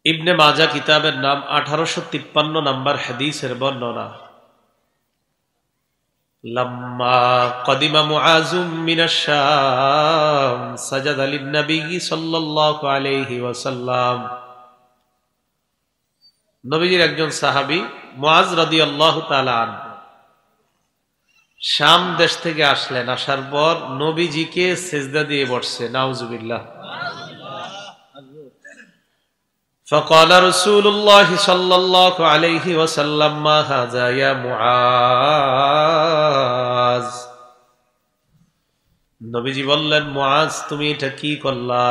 ইবনে মাজা কিতাবের নাম 1853 নম্বর হাদিসের বর্ণনা। লাম্মা কদিমা মুআযুম মিনাশ শাম সাজাদা লিন-নবী সাল্লাল্লাহু আলাইহি ওয়াসাল্লাম। নবীজির একজন সাহাবী মুআজ রাদিয়াল্লাহু তাআলা আনহু শাম দেশ থেকে আসলেন। আসার পর নবীজিকে সিজদা দিয়ে বসছে। নাউজুবিল্লাহ। فقال رسول الله صلى الله عليه وسلم ما هذا يا معاذ। নবীজি বললেন, মুআজ তুমি এটা কি করলা?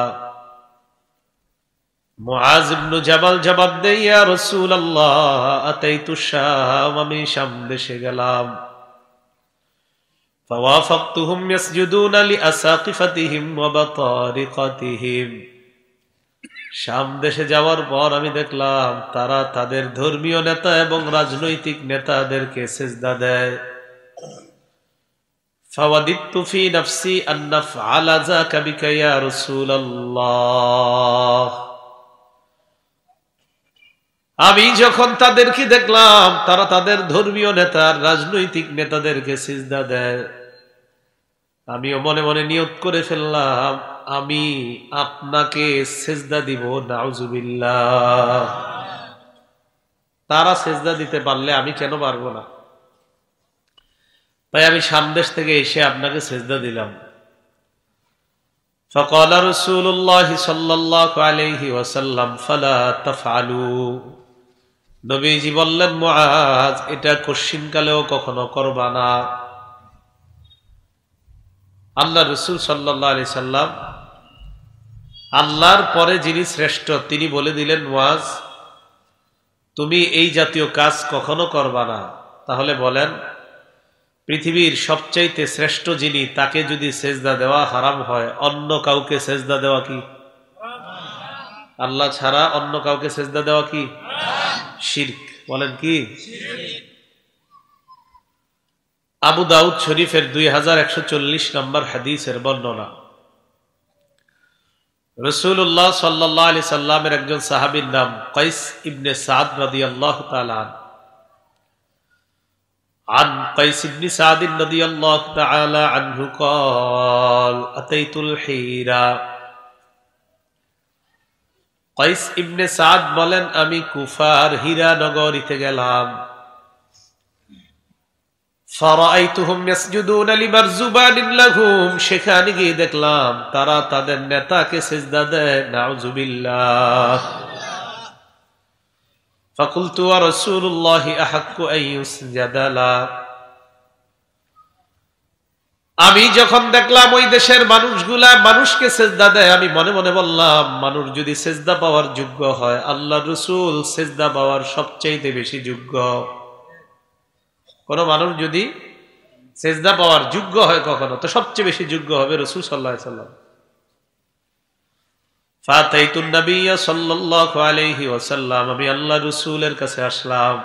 মুআজ ইবনে জাবাল জবাব দেয়, ইয়া রাসূলুল্লাহ আতাইতু শাম, আমি শাম দেশে গেলাম। ফাওয়াফাকতুহুম ইয়াসজুদুনা লিআসাকিফাতিহিম ওয়া বাতারিকাতিহিম। শাম দেশে যাওয়ার পর আমি দেখলাম তারা তাদের ধর্মীয় নেতা এবং রাজনৈতিক নেতাদেরকে সিজদা দেয়। ফাওয়াদিতু ফি নাফসি আন নাফআলা যাকা বিকা ইয়া রাসূলুল্লাহ। আমি যখন তাদেরকে দেখলাম তারা তাদের ধর্মীয় নেতা রাজনৈতিক নেতাদেরকে সিজদা দেয়, আমিও মনে মনে নিয়ত করে ফেললাম আমি আপনাকে সিজদা দিব। নাউজুবিল্লাহ। তারা সিজদা দিতে পারলে আমি কেন পারবো না? তাই আমি সামদেশ থেকে এসে আপনাকে সিজদা দিলাম। فقال رسول الله صلى الله عليه وسلم فلا تفعلوا। নবীজি বললেন, মুআজ এটা কশিনকালেও কখনো করবা না। আল্লাহ রাসূল সাল্লাল্লাহু আলাইহি সাল্লাম আল্লাহর পরে যিনি শ্রেষ্ঠ তিনি বলে দিলেন, মুআজ তুমি এই জাতীয় কাজ কখনো করবা না। তাহলে বলেন, পৃথিবীর সবচাইতে শ্রেষ্ঠ যিনি তাকে যদি সেজদা দেওয়া হারাম হয়, অন্য কাউকে সেজদা দেওয়া কি? আল্লাহ ছাড়া অন্য কাউকে সেজদা দেওয়া কি? শিরক। বলেন কি? আবু দাউদ শরীফের 2140 নম্বর হাদিসের বর্ণনা। রাসূলুল্লাহ সাল্লাল্লাহু আলাইহি সাল্লামের একজন সাহাবীর নাম কাইস ইবনে সাদ রাদিয়াল্লাহু তাআলা عن قيس بن سعد رضي الله تعالى عنه قال أتيت الحيرة। قيس ابن سعد বলেন, আমি কুফার হীরা নগরীতে গেলাম। فرأيتهم يسجدون لمرزبان لهم। সেখানে গিয়ে দেখলাম তারা তাদের নেতাকে সিজদা দেয়। নাউজুবিল্লাহ। فقلت ورسول الله أحق أن يسجد له। আমি যখন দেখলাম ওই দেশের মানুষগুলা মানুষকে সিজদা দেয়, আমি মনে মনে বললাম মানুষ যদি সিজদা পাওয়ার যোগ্য হয়, আল্লাহর রাসূল সিজদা পাওয়ার সবচেয়ে বেশি যোগ্য। কোন মানুষ যদি সিজদা পাওয়ার যোগ্য হয় কখনো, তো সবচেয়ে বেশি যোগ্য হবে রাসূল সাল্লাল্লাহু আলাইহি সাল্লাম। ফাতাইতুন নবী সাল্লাল্লাহু আলাইহি ওয়াসাল্লাম। আমি আল্লাহ রাসূলের কাছে আসলাম।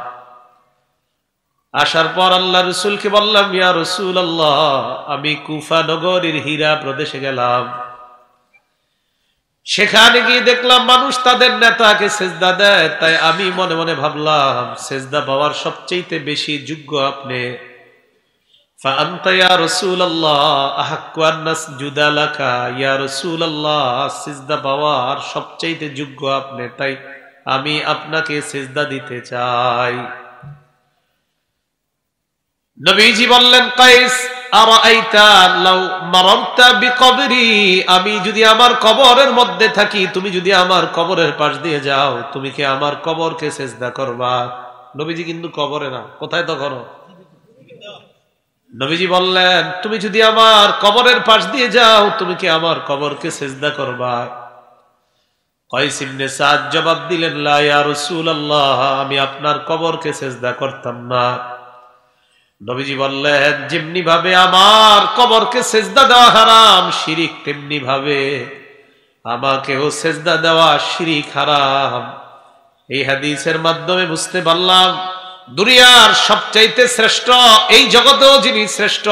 আসার পর আল্লাহ রাসূলকে বললাম, ইয়া রাসূলুল্লাহ আমি কুফা নগরীর হীরা প্রদেশে গেলাম। সেখানে গিয়ে দেখলাম মানুষ তাদের নেতাকে সিজদা দেয়। তাই আমি মনে মনে ভাবলাম সিজদা পাওয়ার সবচেয়ে বেশি যোগ্য আপনি। فأنت يا رسول الله أحق أن نسجد لك। يا رسول الله সিজদা পাওয়ার সবচেয়ে যোগ্য আপনি, তাই আমি আপনাকে সিজদা দিতে চাই। নবীজি বললেন, কাইস আরাআইতা লাউ মারারতা বিকবরি। আমি যদি আমার কবরের মধ্যে থাকি, তুমি যদি আমার কবরের পাশ দিয়ে যাও, তুমি কি আমার কবরকে সিজদা করবা? নবীজি কিন্তু কবরে না, কোথায় তো করো? নবীজি বললেন, তুমি যদি আমার কবরের পাশ দিয়ে যাও, তুমি কি আমার কবরকে সিজদা করবা? কাইস ইবনে সাদ জবাব দিলেন, লা ইয়া রাসূলুল্লাহ আমি আপনার কবরকে সিজদা করতাম না। নবীজি বললেন, যেমনি ভাবে আমার কবরকে সিজদা দেওয়া হারাম শিরিক, তেমনি ভাবে আমাকেও সিজদা দেওয়া শিরিক হারাম। এই হাদিসের মাধ্যমে বুঝতে পারলাম দুনিয়ার সবচাইতে শ্রেষ্ঠ, এই জগতেও যিনি শ্রেষ্ঠ,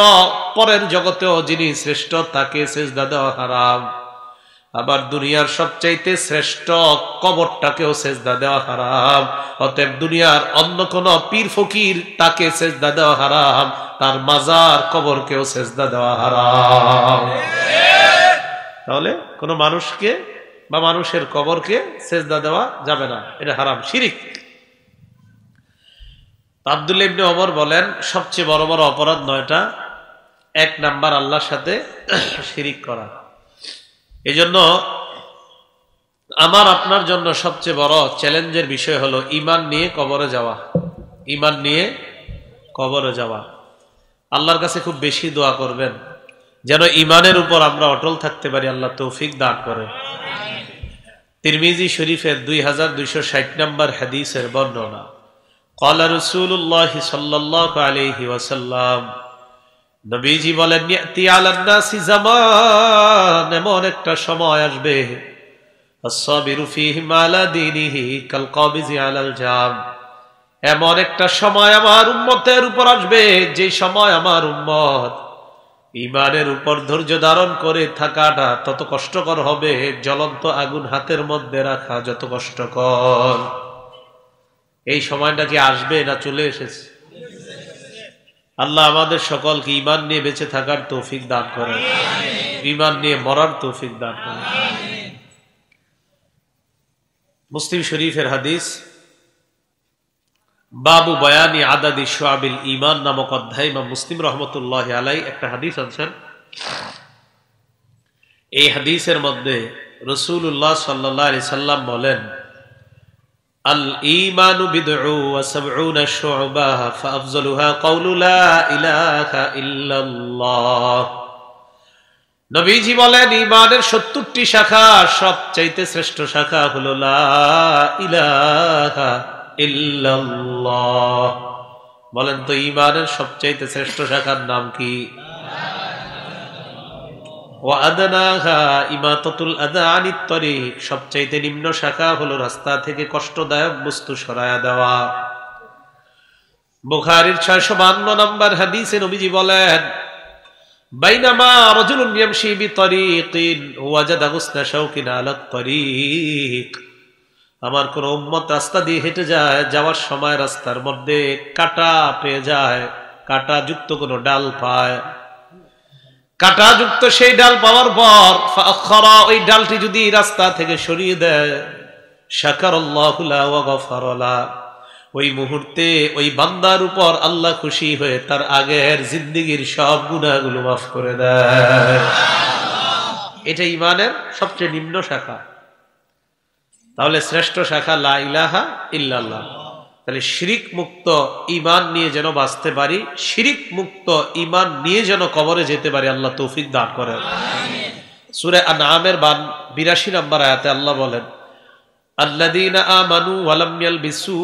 পরের জগতেও যিনি শ্রেষ্ঠ, তাকে সিজদা দেওয়া হারাম। আবার দুনিয়ার সবচাইতে শ্রেষ্ঠ কবরটাকেও সেজদা দেওয়া হারাম। অতএব দুনিয়ার অন্য কোন পীর ফকির তাকে সেজদা দেওয়া হারাম, তার মাজার কবরকেও সেজদা দেওয়া হারাম। তাহলে কোন মানুষকে বা মানুষের কবরকে সেজদা দেওয়া যাবে না, এটা হারাম, শিরিক। আব্দুল্লাহ ইবনে ওমর বলেন সবচেয়ে বড় বড় অপরাধ 9টা। 1 নাম্বার আল্লাহর সাথে শিরিক করা। এজন্য আমার আপনার জন্য সবচেয়ে বড় চ্যালেঞ্জের বিষয় হলো ঈমান নিয়ে কবরে যাওয়া। ঈমান নিয়ে কবরে যাওয়া। আল্লাহর কাছে খুব বেশি দোয়া করবেন যেন ঈমানের উপর আমরা অটল থাকতে পারি, আল্লাহ তৌফিক দান করেন। তিরমিজি শরীফের 2260 নম্বর হাদিসের বর্ণনা, ক্বালা রাসূলুল্লাহ সাল্লাল্লাহু আলাইহি ওয়াসাল্লাম, নবীজি বলেন, ইয়াতি আলান নাসি জামান, এমন একটা সময় আসবে, আস-সাবিরু ফীহি আলা দীনিহি কাল কাবিজি আলাল জাম, এমন একটা সময় আমার উম্মতের উপর আসবে যে সময় আমার উম্মত ঈমানের উপর ধৈর্য ধারণ করে থাকাটা তত কষ্টকর হবে জ্বলন্ত আগুন হাতের মধ্যে রাখা যত কষ্টকর। এই সময়টা কি আসবে না চলে এসেছে? আল্লাহ আমাদের সকলকে ঈমান নিয়ে বেঁচে থাকার তৌফিক দান করেন, ঈমান নিয়ে মরার তৌফিক দান করেন। মুসলিম শরীফের হাদিস, বাবু বয়ানি আদাদি শুআবিল ঈমান নামক অধ্যায় ইমাম মুসলিম রহমতুল্লাহি আলাইহি একটা হাদিস আনছেন। এই হাদিসের মধ্যে রাসূলুল্লাহ সাল্লাল্লাহু আলাইহি সাল্লাম বলেন, আল ঈমানু বিদউ ওয়া সাবউনা শু'বা ফাআফযালুহা কাউলু লা ইলাহা ইল্লাল্লাহ। নবীজি বলেন ঈমানের 70টি শাখা, সবচাইতে শ্রেষ্ঠ শাখা হলো লা ইলাহা ইল্লাল্লাহ। বলেন তো ঈমানের সবচাইতে শ্রেষ্ঠ শাখার নাম কি? ওয়া আদনাহা ইমাতাতুল আযা আনিত তরিক, সবচাইতে নিম্ন শাখা হলো রাস্তা থেকে কষ্টদায়ক বস্তু সরায়া দেওয়া। বুখারীর 652 নম্বর হাদিসে নবীজি বলেন, বাইনামা রাজুলুন ইয়ামশি বিতরিকিন ওয়াজাদা গুসনা শাওকিন আলাত তরিক, আমার কোন উম্মত রাস্তা দিয়ে হেঁটে যায়, যাওয়ার সময় রাস্তার মধ্যে কাঁটা পেয়ে যায়, কাঁটা যুক্ত কোন ডাল পায়, কাঁটা যুক্ত সেই ডাল পাওয়ার পর ফাআখারা, ওই ডালটি যদি রাস্তা থেকে সরিয়ে দেয়, শাকারাল্লাহু লাহু ওয়া গফারা লা, ওই মুহূর্তে ওই বান্দার উপর আল্লাহ খুশি হয়ে তার আগের জিন্দেগীর সব গুনাহগুলো মাফ করে দেয়। এটা ঈমানের সবচেয়ে নিম্ন শাখা। তাহলে শ্রেষ্ঠ শাখা লা ইলাহা ইল্লাল্লাহ। তাহলে শিরিক মুক্ত ঈমান নিয়ে যেন বাঁচতে পারি, শিরিক মুক্ত ঈমান নিয়ে যেন কবরে যেতে পারি, আল্লাহ তৌফিক দান করেন। সূরা আনআমের 82 নম্বর আয়াতে আল্লাহ বলেন, আল্লাযীনা আমানু ওয়া লাম ইয়ালবিসু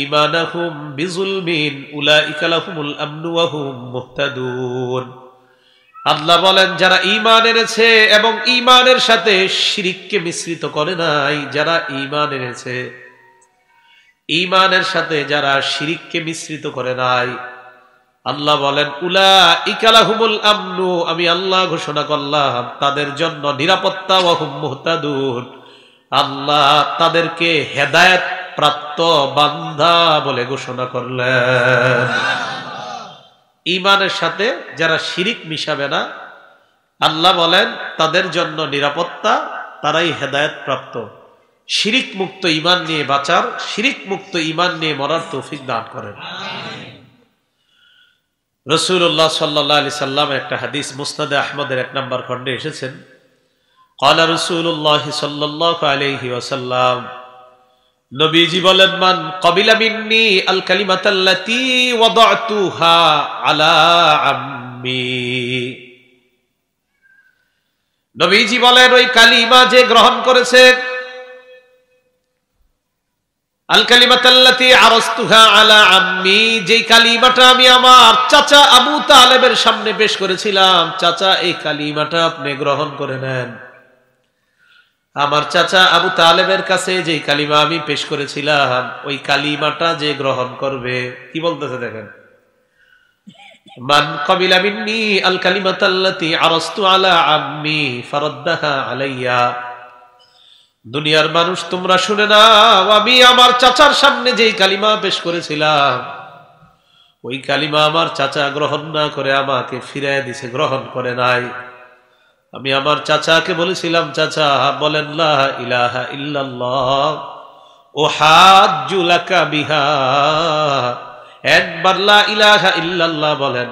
ঈমানাহুম বিযুলমিন উলাইকা লাহুমুল আমনু ওয়া হুম মুহতাদুন। আল্লাহ বলেন, যারা ঈমান এনেছে এবং ঈমানের সাথে শিরিককে মিশ্রিত করে নাই, যারা ঈমান এনেছে, ঈমানের সাথে যারা শিরিককে মিশ্রিত করে নাই, আল্লাহ বলেন উলাইকা লাহুমুল আমনু, আমি আল্লাহ ঘোষণা করলাম তাদের জন্য নিরাপত্তা, ওয়া হুম মুহতাদুন, আল্লাহ তাদেরকে হেদায়েত প্রাপ্ত বান্দা বলে ঘোষণা করলেন। ঈমানের সাথে যারা শিরিক মিশাবে না, আল্লাহ বলেন তাদের জন্য নিরাপত্তা, তারাই হেদায়েত প্রাপ্ত। শিরিক মুক্ত ঈমান নিয়ে বাঁচার, শিরিক মুক্ত ঈমান নিয়ে মরার তৌফিক দান করেন। রাসূলুল্লাহ সাল্লাল্লাহু আলাইহি সাল্লাম একটা হাদিস মুসনাদে আহমদের 1 নম্বর খণ্ডে এসেছেন, ক্বালা রাসূলুল্লাহ সাল্লাল্লাহু আলাইহি ওয়াসাল্লাম, নবীজি বলেন, মান ক্বাবিলা মিন্নি আল কালিমাতাল্লাতী ওয়াদাতুহা আলা আম্মি, নবীজি বলেন ওই কালিমা যে গ্রহণ করেছে, আল কালিমাতাল্লাতী আরাসতুহা আলা আম্মি, যেই কালিমাটা আমি আমার চাচা আবু তালেবের সামনে পেশ করেছিলাম, চাচা এই কালিমাটা আপনি গ্রহণ করে নেন। আমার চাচা আবু তালেবের কাছে যে কালিমা আমি পেশ করেছিলাম, ওই কালিমাটা যে গ্রহণ করবে, কি বলতেছে দেখেন, মান ক্বাবিলা মিন্নি আল কালিমাতাল্লাতী আরাসতু আলা আম্মি ফারাদ্দাহা আলাইয়া দুনিয়ার মানুষ তোমরা শুনে নাও, আমি আমার চাচার সামনে যেই কালিমা পেশ করেছিলাম ওই কালিমা আমার চাচা গ্রহণ না করে আমাকে ফিরায় দিছে, গ্রহণ করে নাই। আমি আমার চাচাকে বলেছিলাম, চাচা বলেন লা ইলাহা ইল্লাল্লাহ উহাজ্জু লাকা বিহা, একবার লা ইলাহা ইল্লাল্লাহ বলেন,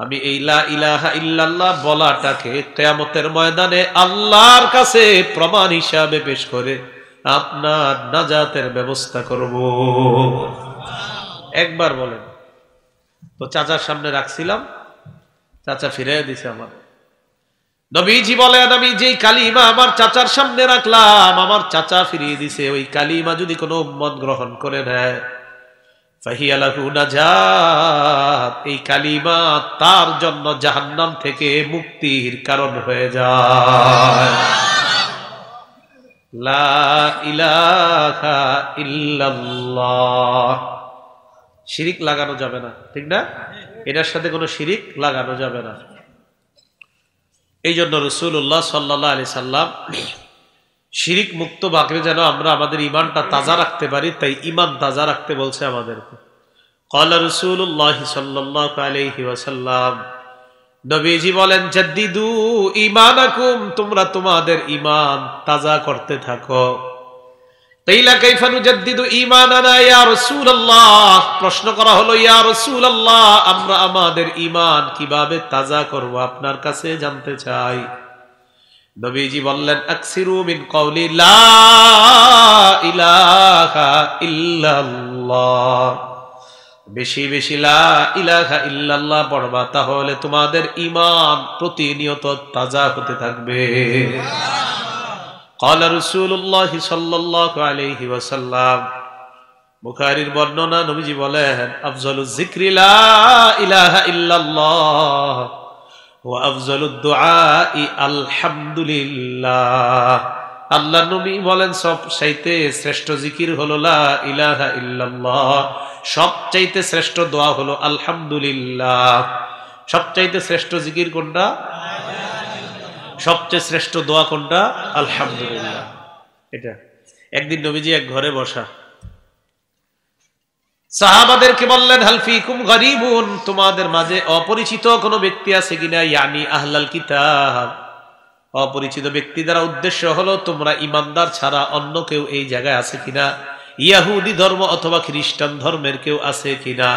আমি এই লা ইলাহা ইল্লাল্লাহ বলাটাকে কিয়ামতের ময়দানে আল্লাহর কাছে প্রমাণ হিসাবে পেশ করে আপনার নাজাতের ব্যবস্থা করব। একবার বলেন। তো চাচার সামনে রাখছিলাম, চাচা ফিরিয়ে দিছে আমার। নবীজি বলেন, আমি যেই কালিমা আমার চাচার সামনে রাখলাম আমার চাচা ফিরিয়ে দিছে, ওই কালিমা যদি কোনো উম্মত গ্রহণ করে নেয় ফাহিয়া লাহু নাজাত, এই কালিমা তার জন্য জাহান্নাম থেকে মুক্তির কারণ হয়ে যায়। লা ইলাহা ইল্লাল্লাহ। শিরিক লাগানো যাবে না, ঠিক না? এটার সাথে কোনো শিরিক লাগানো যাবে না। এই জন্য রাসূলুল্লাহ সাল্লাল্লাহু আলাইহি সাল্লাম শিরিক মুক্ত বাকরে যেন আমরা আমাদের ইমানটা তাজা রাখতে পারি, তাই ইমান তাজা রাখতে বলছে আমাদেরকে। ক্বালা রাসূলুল্লাহ সাল্লাল্লাহু আলাইহি ওয়াসাল্লাম, নবীজি বলেন, জাদ্দিদু ঈমানাকুম, তোমরা তোমাদের ঈমান তাজা করতে থাকো। কিলা কাইফা নুজাদ্দিদু ঈমানানা ইয়া রাসূলুল্লাহ, প্রশ্ন করা হলো, ইয়া রাসূলুল্লাহ আমরা আমাদের ঈমান কিভাবে তাজা করব আপনার কাছে জানতে চাই। নবীজি বললেন, আকসিরু মিন কওলি লা ইলাহা ইল্লাল্লাহ, বেশি বেশি লা ইলাহা ইল্লাল্লাহ পড়বা, তাহলে তোমাদের ঈমান প্রতিনিয়ত তাজা হতে থাকবে। قال رسول الله صلى الله عليه وسلم, বুখারীর বর্ণনা, নবীজি বলেন, আফজালুজ যিকরি লা ইলাহা ইল্লাল্লাহ ওয়া আফজালুদ দুআই আলহামদুলিল্লাহ। আল্লাহ নবী বলেন, সবচাইতে শ্রেষ্ঠ জিকির হলো লা ইলাহা ইল্লাল্লাহ, সবচাইতে শ্রেষ্ঠ দোয়া হলো আলহামদুলিল্লাহ। সবচাইতে শ্রেষ্ঠ জিকির কোনটা? সবচেয়ে শ্রেষ্ঠ দোয়া কোনটা? আলহামদুলিল্লাহ। এটা একদিন নবীজি এক ঘরে বসা, সাহাবাদেরকে বললেন, হাল ফিকুম গরিবুন, তোমাদের মাঝে অপরিচিত কোনো ব্যক্তি আছে কিনা? ইয়ানি আহলাল কিতাব, অপরিচিত ব্যক্তি দ্বারা উদ্দেশ্য হলো তোমরা ইমানদার ছাড়া অন্য কেউ এই জায়গায় আছে কিনা, ইহুদি ধর্ম অথবা খ্রিস্টান ধর্মের কেউ আছে কিনা।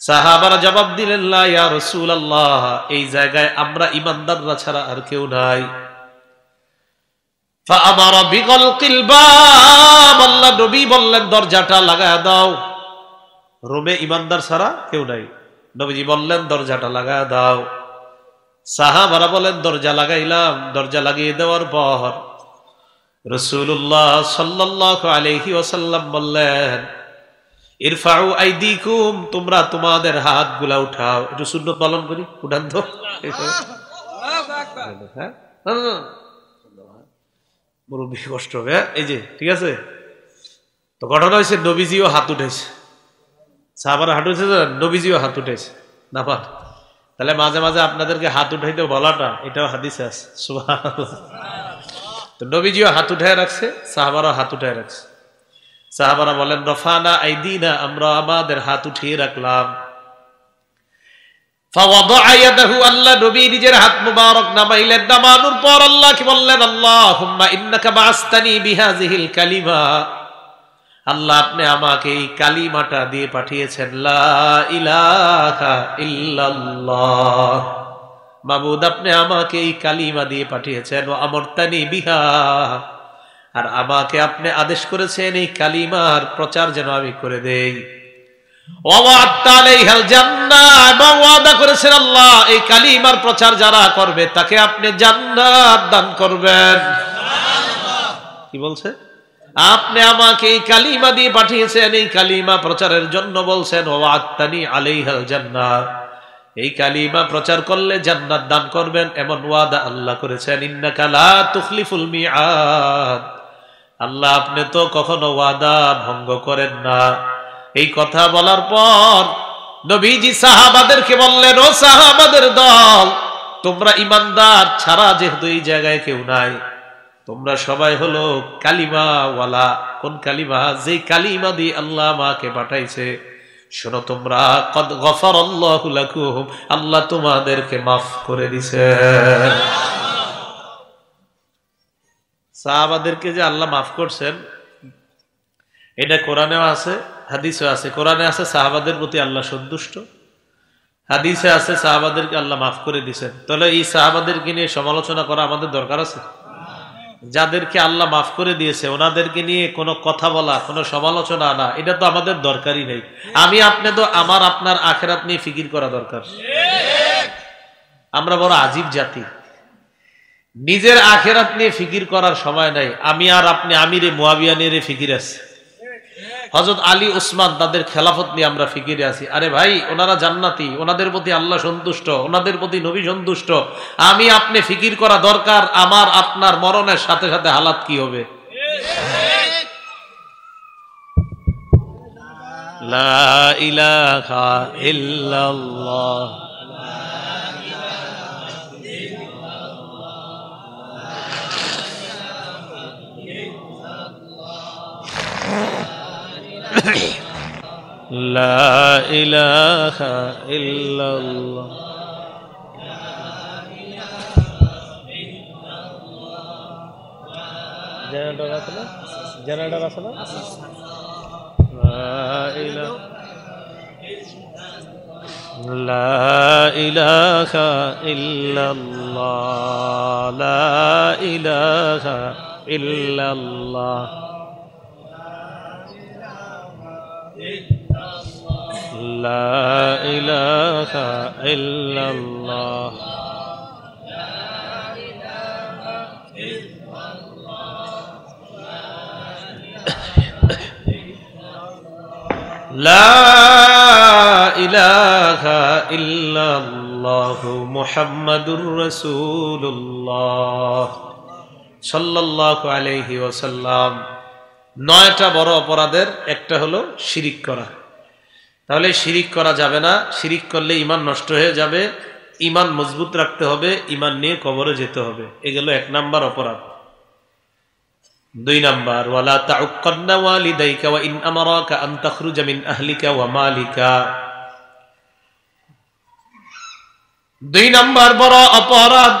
সাহাবারা জবাব দিলেন, লা ইয়া রাসূলুল্লাহ, এই জায়গায় আমরা ইমানদাররা ছাড়া আর কেউ নাই। ফাআমারা বিগলকিল বাব, আল্লাহ নবী বললেন দরজাটা লাগায় দাও। রুমে ইমানদার ছাড়া কেউ নাই, নবীজি বললেন দরজাটা লাগায় দাও। সাহাবারা বলেন দরজা লাগাইলাম। দরজা লাগিয়ে দেওয়ার পর রাসূলুল্লাহ সাল্লাল্লাহু আলাইহি ওয়াসাল্লাম বললেন, ইরফাউ আইদিকুম, তোমরা তোমাদের হাতগুলা উঠাও। একটু সুন্নত পালন করি, উঠান তো। মুরব্বী কষ্ট হবে, এই যে ঠিক আছে। তো ঘটনা হয়েছে, নবীজিও হাত উঠেছে, সাহাবারা হাত উঠেছে, নবীজিও হাত উঠেছে না পার। তাহলে মাঝে মাঝে আপনাদেরকে হাত উঠাইতে বলাটা এটাও হাদিসে আছে। সুবহানাল্লাহ। তো নবীজিও হাত উঠায় রাখছে, সাহাবারা হাত উঠায় রাখছে। সাহাবারা বলেন, রফানা আইদিনা, আমরা আমাদের হাত উঠিয়ে রাখলাম। ফাওয়াদাআ ইয়াদাহু, আল্লাহ নবী নিজের হাত মুবারক নামাইলেন। নামানোর পর আল্লাহ কি বললেন? আল্লাহুম্মা ইন্নাকা বাআসতানি বিহাযিহিল কালিমা, আল্লাহ আপনি আমাকে এই কালিমাটা দিয়ে পাঠিয়েছেন, লা ইলাহা ইল্লাল্লাহ। মাবুদ আপনি আমাকে এই কালিমা দিয়ে পাঠিয়েছেন, ওয়া আমরতানি বিহা, আর আমাকে আপনি আদেশ করেছেন এই কালিমার প্রচার যেন আমি করে দেই। ওয়া'আদতা আলাইহাল জান্নাহ, এবং ওয়াদা করেছেন আল্লাহ এই কালিমার প্রচার যারা করবে তাকে আপনি জান্নাত দান করবেন। সুবহানাল্লাহ। কি বলছে? আপনি আমাকে এই কালিমা দিয়ে পাঠিয়েছেন, এই কালিমা প্রচারের জন্য বলছেন, ওয়া'আদতানি আলাইহাল জান্নাহ, এই কালিমা প্রচার করলে জান্নাত দান করবেন, এমন ওয়াদা আল্লাহ করেছেন। ইন্নাকা লা তুখলিফুল মিআদ, আল্লাহ আপনি তো কখনো ওয়াদা ভঙ্গ করেন না। এই কথা বলার পর নবীজি সাহাবাদেরকে বললেন, ও সাহাবাদের দল, তোমরা ইমানদার ছাড়া যেহেতু এই জায়গায় কেউ নাই, তোমরা সবাই হলো কালিমাওয়ালা। কোন কালিমা? যে কালিমা দিয়ে আল্লাহ আমাকে পাঠাইছে। শোনো তোমরা, কদ গফারাল্লাহু লাকুম, আল্লাহ তোমাদেরকে মাফ করে দিছে। সাহাবাদেরকে যে আল্লাহ মাফ করছেন, এটা কোরআনেও আছে, হাদিসেও আছে। কোরআনে আছে সাহাবাদের প্রতি আল্লাহ সন্তুষ্ট, হাদিসে আছে সাহাবাদেরকে আল্লাহ মাফ করে দিছেন। তাহলে এই সাহাবাদেরকে নিয়ে সমালোচনা করা আমাদের দরকার আছে? যাদেরকে আল্লাহ মাফ করে দিয়েছে ওনাদেরকে নিয়ে কোনো কথা বলা, কোনো সমালোচনা আনা, এটা তো আমাদের দরকারই নেই। আমি আপনি তো আমার আপনার আখিরাত নিয়ে ফিকির করা দরকার। আমরা বড় আজীব জাতি, নিজের আখিরাত নিয়ে ফিকির করার সময় নাই। আমি আর আপনি আমিরে মুয়াবিয়া নিয়ে ফিকির আছে, হযরত আলী ওসমান তাদের খেলাফত নিয়ে আমরা ফিকিরে আছি। আরে ভাই, ওনারা জান্নাতি, ওনাদের প্রতি আল্লাহ সন্তুষ্ট, ওনাদের প্রতি নবী সন্তুষ্ট। আমি আপনি ফিকির করা দরকার আমার আপনার মরণের সাথে সাথে হালাত কি হবে। লা ইলাহা ইল্লাল্লাহ, লা ইলাহা ইল্লাল্লাহ। জেনারেটর আছে না? জেনারেটর আছে না? লা ইলাহা ইল্লাল্লাহ, লা ইলাহা ইল্লাল্লাহ, লা ইলাহা ইল্লাল্লাহ। লা ইলাহা ইল্লাল্লাহু মুহাম্মাদুর রাসূলুল্লাহ সাল্লাল্লাহু আলাইহি ওয়াসাল্লাম। 9টা বড় অপরাধের একটা হলো শিরিক করা। তাহলে শিরিক করা যাবে না, শিরিক করলে ঈমান নষ্ট হয়ে যাবে। ঈমান মজবুত রাখতে হবে, ঈমান নিয়ে কবরে যেতে হবে। এগুলো 1 নাম্বার অপরাধ। 2 নাম্বার, ওয়ালা তাউক্কান্না ওয়ালিদাইকা ওয়া ইন আমারাকা আন তাখরুজা মিন আহলিকা ওয়া মালিকা। 2 নাম্বার বড় অপরাধ।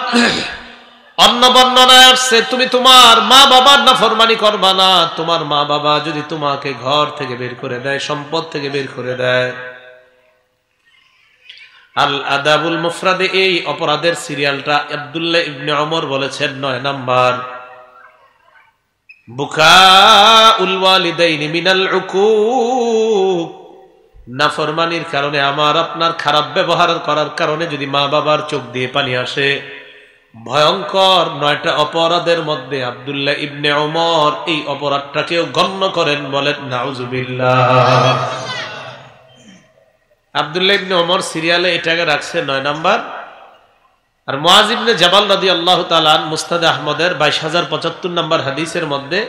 অন্য বর্ণনায় আসছে তুমি তোমার মা বাবার নাফরমানি করবা না। তোমার মা বাবা যদি তোমাকে ঘর থেকে বের করে দেয়, সম্পদ থেকে বের করে দেয়। আল আদাবুল মুফরাদে এই অপরাধের সিরিয়ালটা আব্দুল্লাহ ইবনে ওমর বলেছেন 9 নাম্বার, বুকাউল ওয়ালিদাইনি মিনাল উকুক। নাফরমানির কারণে, আমার আপনার খারাপ ব্যবহার করার কারণে যদি মা বাবার চোখ দিয়ে পানি আসে, ভয়ঙ্কর 9টা অপরাধের মধ্যে আব্দুল্লাহ ইবনে ওমর এই অপরাধটাকেও গণ্য করেন। বলেন নাউজুবিল্লাহ। আব্দুল্লাহ ইবনে ওমর সিরিয়ালে এটাকে রাখছে 9 নাম্বার। আর মুআয ইবনে জাবাল রাদিয়াল্লাহু তাআলা মুসনাদ আহমদের 22075 নাম্বার হাদিসের মধ্যে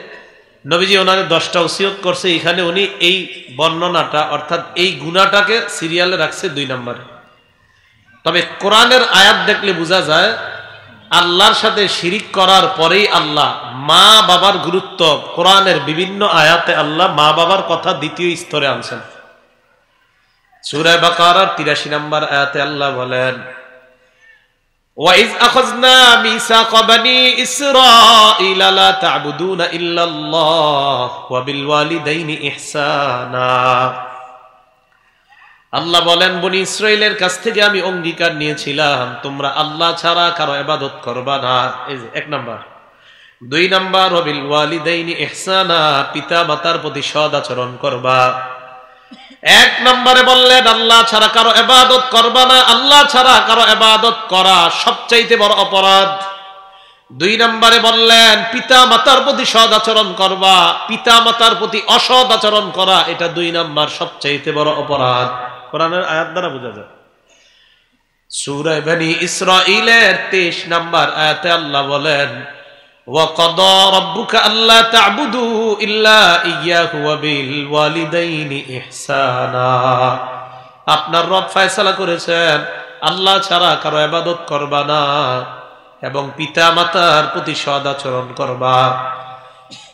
নবীজি ওনারে 10টা ওসিয়ত করছে। এখানে উনি এই বর্ণনাটা অর্থাৎ এই গুনাহটাকে সিরিয়ালে রাখছে 2 নম্বরে। তবে কোরআনের আয়াত দেখলে বোঝা যায় আল্লাহর সাথে শিরিক করার পরেই আল্লাহ মা বাবার গুরুত্ব, কোরআনের বিভিন্ন আয়াতে আল্লাহ মা বাবার কথা দ্বিতীয় স্তরে আনছেন। সূরা বাকারার 83 নম্বর আয়াতে আল্লাহ বলেন, وَإِذْ أَخَذْنَا مِيثَاقَ بَنِي إِسْرَائِيلَ لَا تَعْبُدُونَ إِلَّا اللَّهَ وَبِالْوَالِدَيْنِ إِحْسَانًا। আল্লাহ বলেন, বনি ইসরাইলের কাছ থেকে আমি অঙ্গীকার নিয়েছিলাম তোমরা আল্লাহ ছাড়া কারো ইবাদত করবা না। এই যে 1 নাম্বার। 2 নাম্বার, ওয়াবিল ওয়ালিদাইনি ইহসানা, পিতা মাতার প্রতি সৎ আচরণ করবা। 1 নম্বরে বললেন আল্লাহ ছাড়া কারো ইবাদত করবা না। আল্লাহ ছাড়া কারো ইবাদত করা সবচাইতে বড় অপরাধ। 2 নম্বরে বললেন পিতা মাতার প্রতি সৎ আচরণ করবা। পিতা মাতার প্রতি অসৎ আচরণ করা এটা 2 নম্বর সবচাইতে বড় অপরাধ। কোরআনের আয়াত দ্বারা বোঝা যায়। সূরা বনি ইসরাঈলের 23 নম্বর আয়াতে আল্লাহ বলেন, وَقَضَى رَبُّكَ أَلَّا تَعْبُدُوا إِلَّا إِيَّاهُ وَبِالْوَالِدَيْنِ إِحْسَانًا। আপনার রব ফয়সালা করেছেন আল্লাহ ছাড়া কারো ইবাদত করবা না, এবং পিতা মাতার প্রতি সদ আচরণ করবা।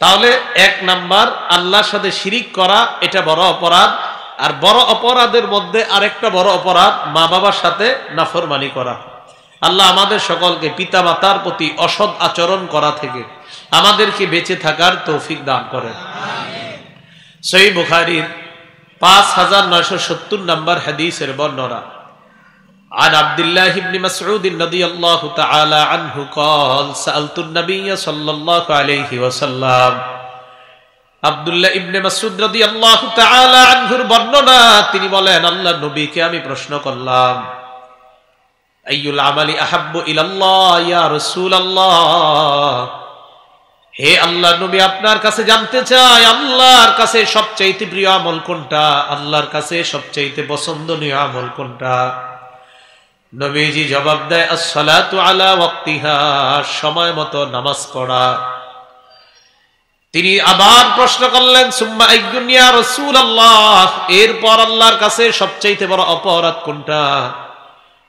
তাহলে 1 নাম্বার আল্লাহর সাথে শিরিক করা, এটা বড় অপরাধ। আর বড় অপরাধের মধ্যে আরেকটা বড় অপরাধ মা বাবার সাথে নাফরমানি করা। আল্লাহ আমাদের সকলকে পিতা মাতার প্রতি অসৎ আচরণ করা থেকে আমাদেরকে বেঁচে থাকার তৌফিক দান করেন। সহিহ বুখারীর 5970 নম্বর হাদিসের বর্ণনা। عن عبد الله بن مسعود رضي الله تعالى عنه قال سألت النبي صلى الله عليه وسلم। আব্দুল্লাহ ইবনে মাসউদ রাদিয়াল্লাহু তাআলা আনহুর বর্ণনা, তিনি বলেন আল্লাহর নবীকে আমি প্রশ্ন করলাম, আইয়ুল আমালি আহাব্বু ইলাল্লাহ ইয়া রাসূলুল্লাহ, হে আল্লাহর নবী আপনার কাছে জানতে চাই আল্লাহর কাছে সবচেয়ে প্রিয় আমল কোনটা, আল্লাহর কাছে সবচেয়ে পছন্দনীয় আমল কোনটা? নবীজি জবাব দেয় আস-সালাতু আলা ওয়াক্তিহা, সময় মতো নামাজ পড়া। তিনি আবার প্রশ্ন করলেন সুম্মা আইয়ুন ইয়া রাসূলুল্লাহ, এরপর আল্লাহর কাছে সবচেয়ে বড় অপরাধ কোনটা?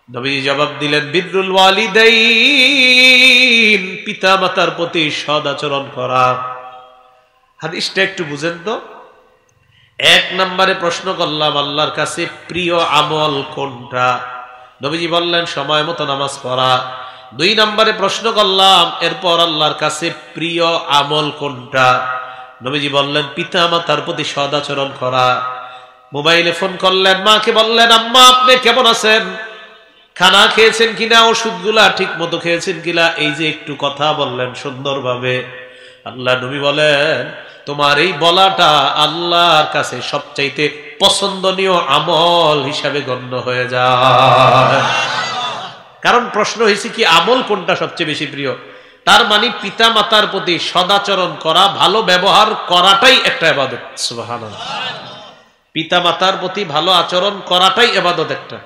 নবী জবাব দিলেন বিররুল ওয়ালিদাইন, পিতা মাতার প্রতি সদ আচরণ করা। হাদিসটা একটু বুঝেন তো। 1 নম্বরে প্রশ্ন করলাম আল্লাহর কাছে প্রিয় আমল কোনটা, নবীজি বললেন সময় মতো নামাজ পড়া। 2 নম্বরে প্রশ্ন করলাম এরপর আল্লাহর কাছে প্রিয় আমল কোনটা, নবীজি বললেন পিতা মাতার প্রতি সদ আচরণ করা। মোবাইলে ফোন করলেন, মাকে বললেন আম্মা আপনি কেমন আছেন, খানা খেয়েছেন কিনা, ওষুধগুলা ঠিক মতো খেয়েছেন কিনা, এই যে একটু কথা বললেন সুন্দরভাবে। আল্লাহ নবী বলেন তোমার এই বলাটা আল্লাহর কাছে সবচাইতে পছন্দনীয় আমল হিসাবে গণ্য হয়ে যায়। কারণ প্রশ্ন হয়েছে কি আমল কোনটা সবচেয়ে বেশি প্রিয়, তার মানে পিতা মাতার প্রতি সদাচরণ করা, ভালো ব্যবহার করাটাই একটা ইবাদত। সুবহানাল্লাহ, পিতা মাতার প্রতি ভালো আচরণ করাটাই ইবাদত একটা।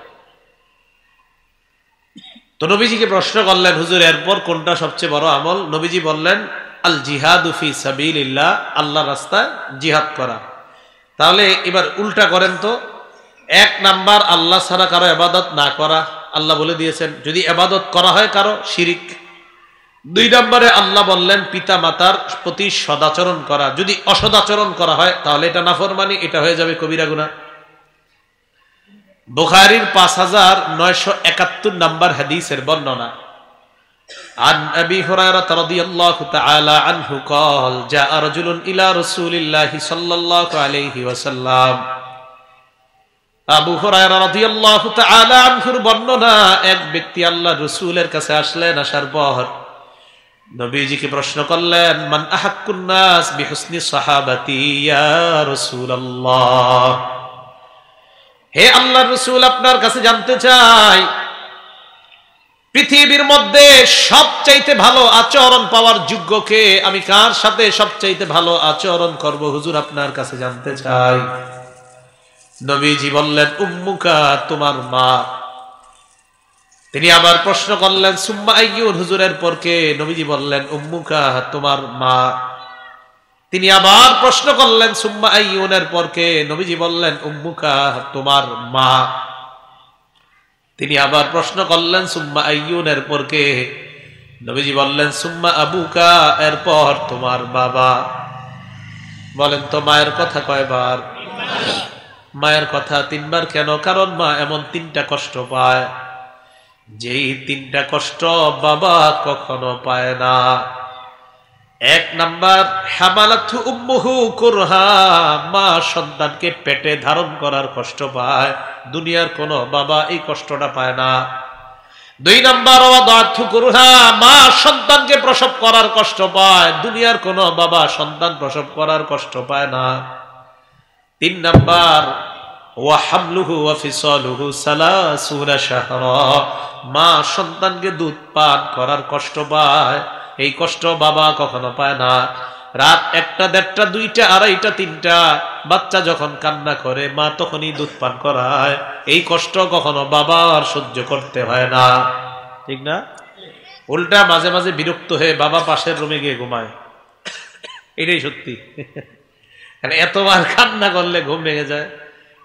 তো নবীজিকে প্রশ্ন করলেন হুজুর এরপর কোনটা সবচেয়ে বড় আমল? নবীজি বললেন আল জিহাদু ফি সাবিলিল্লাহ, আল্লাহর রাস্তায় জিহাদ করা। তাহলে এবার উল্টা করেন তো। 1 নাম্বার আল্লাহ ছাড়া কারো ইবাদত না করা, আল্লাহ বলে দিয়েছেন যদি ইবাদত করা হয় কারো শিরিক। 2 নম্বরে আল্লাহ বললেন পিতা মাতার প্রতি সদাচরণ করা, যদি অসদাচরণ করা হয় তাহলে এটা নাফরমানি, এটা হয়ে যাবে কবিরা গুনাহ। বুখারীর 5971 নম্বর হাদিসের বর্ণনা। عن أبي هريرة رضي الله تعالى عنه قال جاء رجل إلى رسول الله صلى الله عليه وسلم। আবু হুরায়রা রাদিয়াল্লাহু তাআলা আনহুর বর্ণনা, এক ব্যক্তি আল্লাহর রাসূলের কাছে আসলেন, আসার পর নবীজিকে প্রশ্ন করলেন মান আহাক্কুন নাস বিহুসনি সাহাবাতি ইয়া রাসূলুল্লাহ, হে আল্লাহর রাসূল আপনার কাছে জানতে চাই পৃথিবীর মধ্যে সবচাইতে ভালো আচরণ পাওয়ার যোগ্য কে, আমি কার সাথে সবচাইতে ভালো আচরণ করব হুজুর আপনার কাছে জানতে চাই। নবীজি বললেন উম্মুকা, তোমার মা। তিনি আবার প্রশ্ন করলেন সুম্মা আইয়ুন, হুজুরের পর কে? নবীজি বললেন উম্মুকা, তোমার মা। তিনি আবার প্রশ্ন করলেন সুম্মা আইয়ুনের পর কে? নবীজি বললেন উম্মুকা, তোমার মা। তিনি আবার প্রশ্ন করলেন সুম্মা আইয়ুনের পর কে? নবীজি বললেন সুম্মা আবুকা, এরপর তোমার বাবা। বলেন তো মায়ের কথা কয়বার? মায়ের কথা 3 বার। কেন? কারণ মা এমন 3টা কষ্ট পায় যেই 3টা কষ্ট বাবা কখনো পায় না। 1 নাম্বার হামালাতহু উম্মুহু কুরহা, মা সন্তানকে পেটে ধারণ করার কষ্ট পায়, দুনিয়ার কোন বাবা এই কষ্টটা পায় না। 2 নাম্বার ওয়াদাতহু কুরহা, মা সন্তানকে প্রসব করার কষ্ট পায়, দুনিয়ার কোন বাবা সন্তান প্রসব করার কষ্ট পায় না। 3 নাম্বার ওয়া হামলুহু ওয়া ফিসালুহু 30 শাহরা, মা সন্তানকে দুধ পান করার কষ্ট পায়, এই কষ্ট বাবা কখনো পায় না। রাত 1টা, 1:30, 2টা, 2:30, 3টা বাচ্চা যখন কান্না করে মা তখনই দুধ পান করায়, এই কষ্ট কখনো বাবার সহ্য করতে হয় না, ঠিক না? উল্টা মাঝে মাঝে বিরক্ত হয়ে বাবা পাশের রুমে গিয়ে ঘুমায়, এটাই সত্যি। এতবার কান্না করলে ঘুম ভেঙে যায়।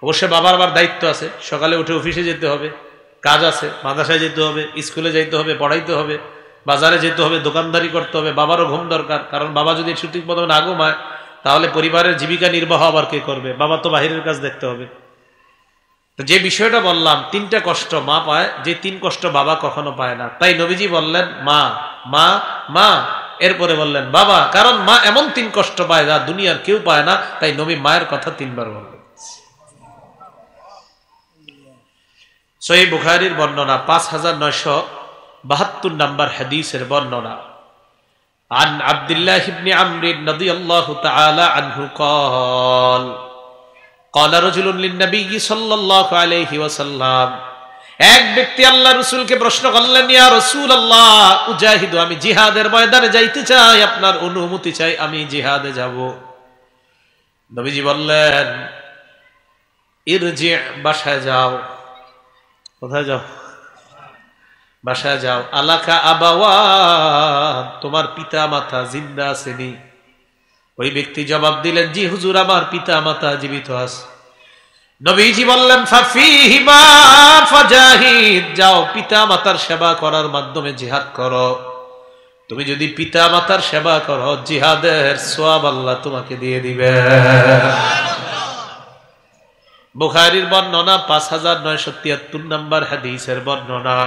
অবশ্য বাবার আবার দায়িত্ব আছে, সকালে উঠে অফিসে যেতে হবে, কাজ আছে, মাদ্রাসায় যেতে হবে, স্কুলে যেতে হবে, পড়াইতে হবে, বাজারে যেতে হবে, দোকানদারি করতে হবে, বাবারও ঘুম দরকার, কারণ বাবা যদি সঠিক মতো না ঘুমায় তাহলে পরিবারের জীবিকা নির্বাহ আবার কে করবে? বাবা তো বাহিরের কাজ দেখতে হবে। তো যে বিষয়টা বললাম, তিনটা কষ্ট মা পায়, যে তিন কষ্ট বাবা কখনো পায় না। তাই নবীজি বললেন মা মা মা, এরপরে বললেন বাবা, কারণ মা এমন তিন কষ্ট পায় যা দুনিয়ার কেউ পায় না। তাই নবী মায়ের কথা তিনবার বললেন। সহিহ বুখারীর বর্ণনা 5972 নম্বর হাদিসের বর্ণনা। عن عبد الله بن عمرو رضي الله تعالى عنه قال قال رجل للنبي صلى الله عليه وسلم, এক ব্যক্তি আল্লাহ রাসূলকে প্রশ্ন করলেন, ইয়া রাসূলুল্লাহ উজাহিদু, আমি জিহাদের ময়দানে যাইতে চাই, আপনার অনুমতি চাই, আমি জিহাদে যাব। নবীজি বললেন, ইরজি, বাসায় যাও। কোথায় যাও? বাসায় যাও। আলাকা আবাওয়া, তোমার পিতা মাতা জিন্দা আছেনি? ওই ব্যক্তি জবাব দিলেন, জি হুজুর, আমার পিতা মাতা জীবিত আছে। নবীজি বললেন, ফাফিহিমা ফাজাহিদ, যাও পিতা মাতার সেবা করার মাধ্যমে জিহাদ করো। তুমি যদি পিতা মাতার সেবা করো, জিহাদের সওয়াব আল্লাহ তোমাকে দিয়ে দিবে। বুখারীর বর্ণনা 5973 নম্বর হাদিসের বর্ণনা।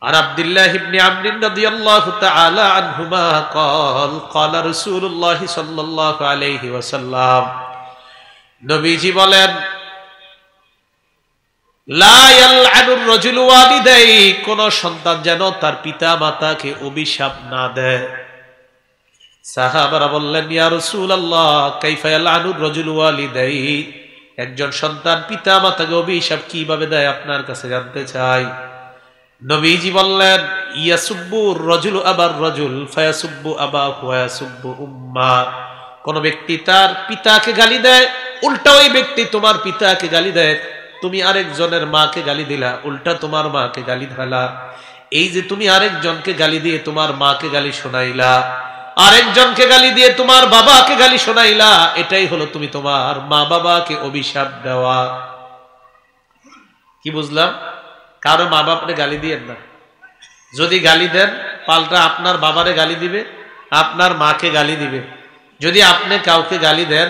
আর আব্দুল্লাহ ইবনে আমর রাদিয়াল্লাহু তাআলা আনহুমা قال قال رسول الله صلى الله عليه وسلم, নবীজি বলেন, লা ইয়ালআনুর রাজুলু ওয়ালিদাই, কোন সন্তান যেন তার পিতা মাতাকে অভিশাপ না দেয়। সাহাবারা বললেন, ইয়া রাসূলুল্লাহ কাইফা ইয়ালআনুর রাজুলু ওয়ালিদাই, একজন সন্তান পিতা মাতাকে অভিশাপ কিভাবে দেয় আপনার কাছে জানতে চাই। নবীজি বললেন, ইয়াসুব্বুর রাজুলু আবার রাজুল ফায়াসুব্বু আবাহু ওয়া ইয়াসুব্বু উম্মা, কোন ব্যক্তি তার পিতাকে গালি দেয়, উল্টা ওই ব্যক্তি তোমার পিতাকে গালি দেয়, তুমি আরেকজনের মাকে গালি দিলা, উল্টা তোমার মাকে গালি দিলা। এই যে তুমি আরেকজনকে গালি দিয়ে তোমার মাকে গালি শোনাইলা, আরেকজনকে গালি দিয়ে তোমার বাবাকে গালি শোনাইলা, এটাই হলো তুমি তোমার মা বাবাকে অভিশাপ দেওয়া। কি বুঝলাম? কারো মা বাপরে গালি দিয়েন না। যদি গালি দেন, পাল্টা আপনার বাবারে গালি দিবে, আপনার মাকে গালি দিবে। যদি আপনি কাউকে গালি দেন,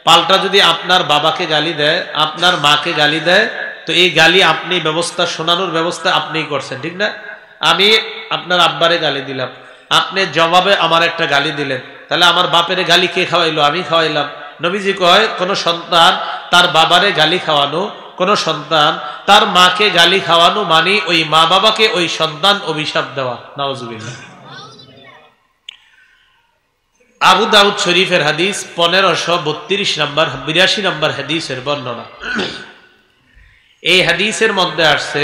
পাল্টা যদি আপনার বাবাকে গালি দেয়, আপনার মাকে গালি দেয়, তো এই গালি আপনি ব্যবস্থা, শোনানোর ব্যবস্থা আপনিই করছেন, ঠিক না? আমি আপনার আব্বারে গালি দিলাম, আপনি জবাবে আমার একটা গালি দিলেন, তাহলে আমার বাপের গালি কে খাওয়াইলো? আমি খাওয়াইলাম। নবীজি কয়, কোন সন্তান তার বাবারে গালি খাওয়ানো, কোন সন্তান তার মাকে গালি খাওয়ানো মানে ওই মা বাবাকে ওই সন্তান অভিশাপ দেওয়া। নাউজুবিল্লাহ। আবু দাউদ শরীফের হাদিস 1532 নম্বর 82 নম্বর হাদিসের বর্ণনা। এই হাদিসের মধ্যে আসছে,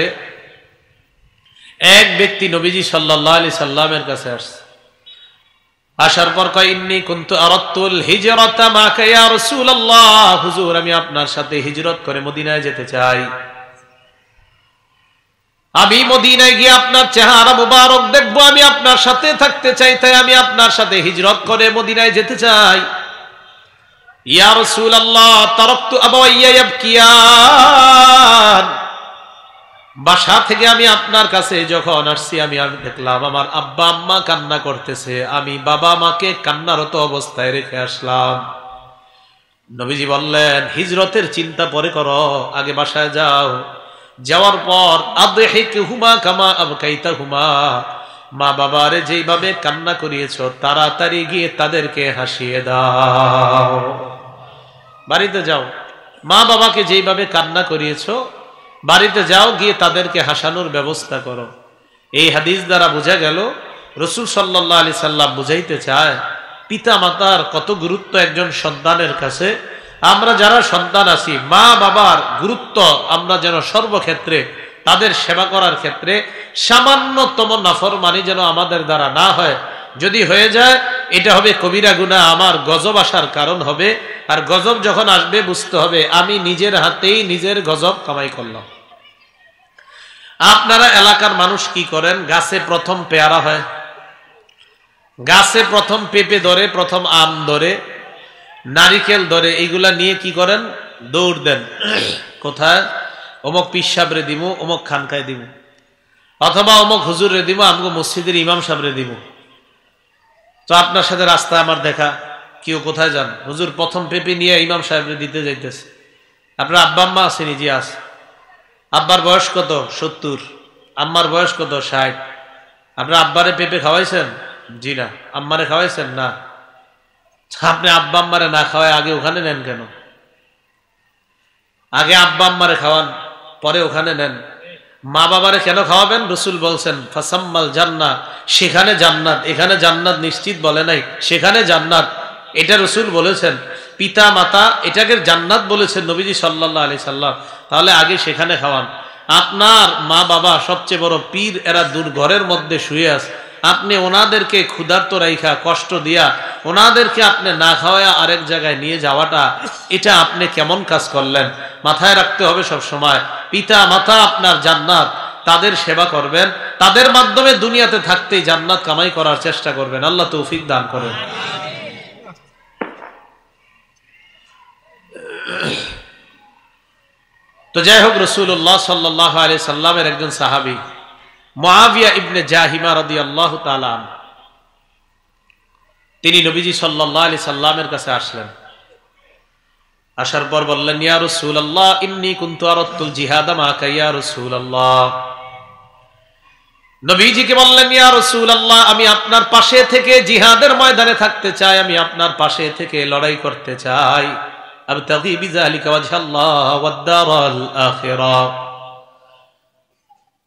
এক ব্যক্তি নবীজি সাল্লাল্লাহু আলাইহি সাল্লামের কাছে আসছে, আসার পর কয়, ইন্নী কুনতু আরাদতুল হিজরাতা মাকা ইয়া রাসূলুল্লাহ, হুজুর আমি আপনার সাথে হিজরত করে মদিনায় যেতে চাই। আমি মদিনায় গিয়ে আপনার চেহারা মুবারক দেখবো, আমি আপনার সাথে থাকতে চাই, তাই আমি আপনার সাথে হিজরত করে মদিনায় যেতে চাই। ইয়া রাসূলুল্লাহ তারাকতু আবাওয়াইয়া ইয়াবকিয়ান, বাসা থেকে আমি আপনার কাছে যখন আসছি, আমি দেখলাম আমার আব্বা আম্মা কান্না করতেছে, আমি বাবা মাকে কান্নারত অবস্থায় রেখে আসলাম। নবীজি বললেন, হিজরতের চিন্তা পরে করো, আগে বাসায় যাও। যাওয়ার পর আদহিকহুমা কামা আবকাইতাহুমা, মা বাবারে যেইভাবে কান্না করিয়েছো তাড়াতাড়ি গিয়ে তাদেরকে হাসিয়ে দাও। বাড়িতে যাও, মা বাবাকে যেইভাবে কান্না করিয়েছো বাড়িতে যাও, গিয়ে তাদেরকে হাসানোর ব্যবস্থা করো। এই হাদিস দ্বারা বোঝা গেল, রাসূল সাল্লাল্লাহু আলাইহি সাল্লাম বুঝাইতে চায় পিতা মাতার কত গুরুত্ব একজন সন্তানের কাছে। আমরা যারা সন্তান আছি, মা বাবার গুরুত্ব আমরা যেন সর্বক্ষেত্রে তাদের সেবা করার ক্ষেত্রে সামান্যতম নাফরমানি যেন আমাদের দ্বারা না হয়। যদি হয়ে যায়, এটা হবে কবিরা গুনাহ, আমার গজব আসার কারণ হবে। আর গজব যখন আসবে বুঝতে হবে আমি নিজের হাতেই নিজের গজব কামাই করলাম। আপনারা এলাকার মানুষ কি করেন? গাছে প্রথম পেয়ারা হয়, গাছে প্রথম পেঁপে ধরে, প্রথম আম ধরে, নারিকেল ধরে, এইগুলা নিয়ে কি করেন? দৌড় দেন। কোথায়? অমুক পিসাবরে দিব, অমুক খানকায় দিব। অথবা অমুক হুজুরে দিব, আমগো মসজিদের ইমাম সাহেবরে দিব। তো আপনার সাথে রাস্তায় আমার দেখা, কেউ কোথায় যান, হুজুর প্রথম পেপে নিয়ে ইমাম সাহেবরে দিতে যাইতেছে। আপনার আব্বা আম্মা আসেনি? জি আছে। আব্বার বয়স কত? 70। আম্মার বয়স কত? 60। আপনার আব্বারে পেঁপে খাওয়াইছেন? জি না। আম্মারে খাওয়াইছেন? না। আপনি আব্বা আম্মারে না খাওয়ায় আগে ওখানে নেন কেন? আগে আব্বা আম্মারে খাওয়ান, পরে ওখানে নেন। মা বাবারে কেন খাওয়াবেন? রসুল বলছেন ফাসাম্মাল জান্নাত, সেখানে জান্নাত। এখানে জান্নাত নিশ্চিত বলে নাই, সেখানে জান্নাত, এটা রসুল বলেছেন। পিতা মাতা এটাকে জান্নাত বলেছেন নবীজি সাল্লাল্লাহু আলাইহি সাল্লাম। তাহলে আগে সেখানে খাওয়ান। আপনার মা বাবা সবচেয়ে বড় পীর, এরা দূর ঘরের মধ্যে শুয়ে আছে, আপনি ওনাদেরকে ক্ষুধার্ত রাইখা কষ্ট দিয়া ওনাদেরকে আপনি না খাওয়ায়া আরেক জায়গায় নিয়ে যাওয়াটা, এটা আপনি কেমন কাজ করলেন? মাথায় রাখতে হবে সব সময়, পিতা মাতা আপনার জান্নাত, তাদের সেবা করবেন, তাদের মাধ্যমে দুনিয়াতে থাকতেই জান্নাত কামাই করার চেষ্টা করবেন। আল্লাহ তৌফিক দান করেন। তো যাই হোক, রাসূলুল্লাহ সাল্লাল্লাহু আলাইহি সাল্লামের একজন সাহাবী মুআবিয়া ইবনে জাহিমা রাদিয়াল্লাহু তাআলা আনহু, তিনি নবীজি সাল্লাল্লাহু আলাইহি সাল্লামের কাছে আসলেন। আসার পর বললেন, ইয়া রাসূলুল্লাহ ইন্নী কুনতু আরাদতুল জিহাদা মাকা ইয়া রাসূলুল্লাহ। নবীজিকে বললেন, ইয়া রাসূলুল্লাহ আমি আপনার পাশে থেকে জিহাদের ময়দানে থাকতে চাই, আমি আপনার পাশে থেকে লড়াই করতে চাই। আবতাগি বিযালিকা ওয়াজহাল্লাহ ওয়াদ দারাল আখিরাহ।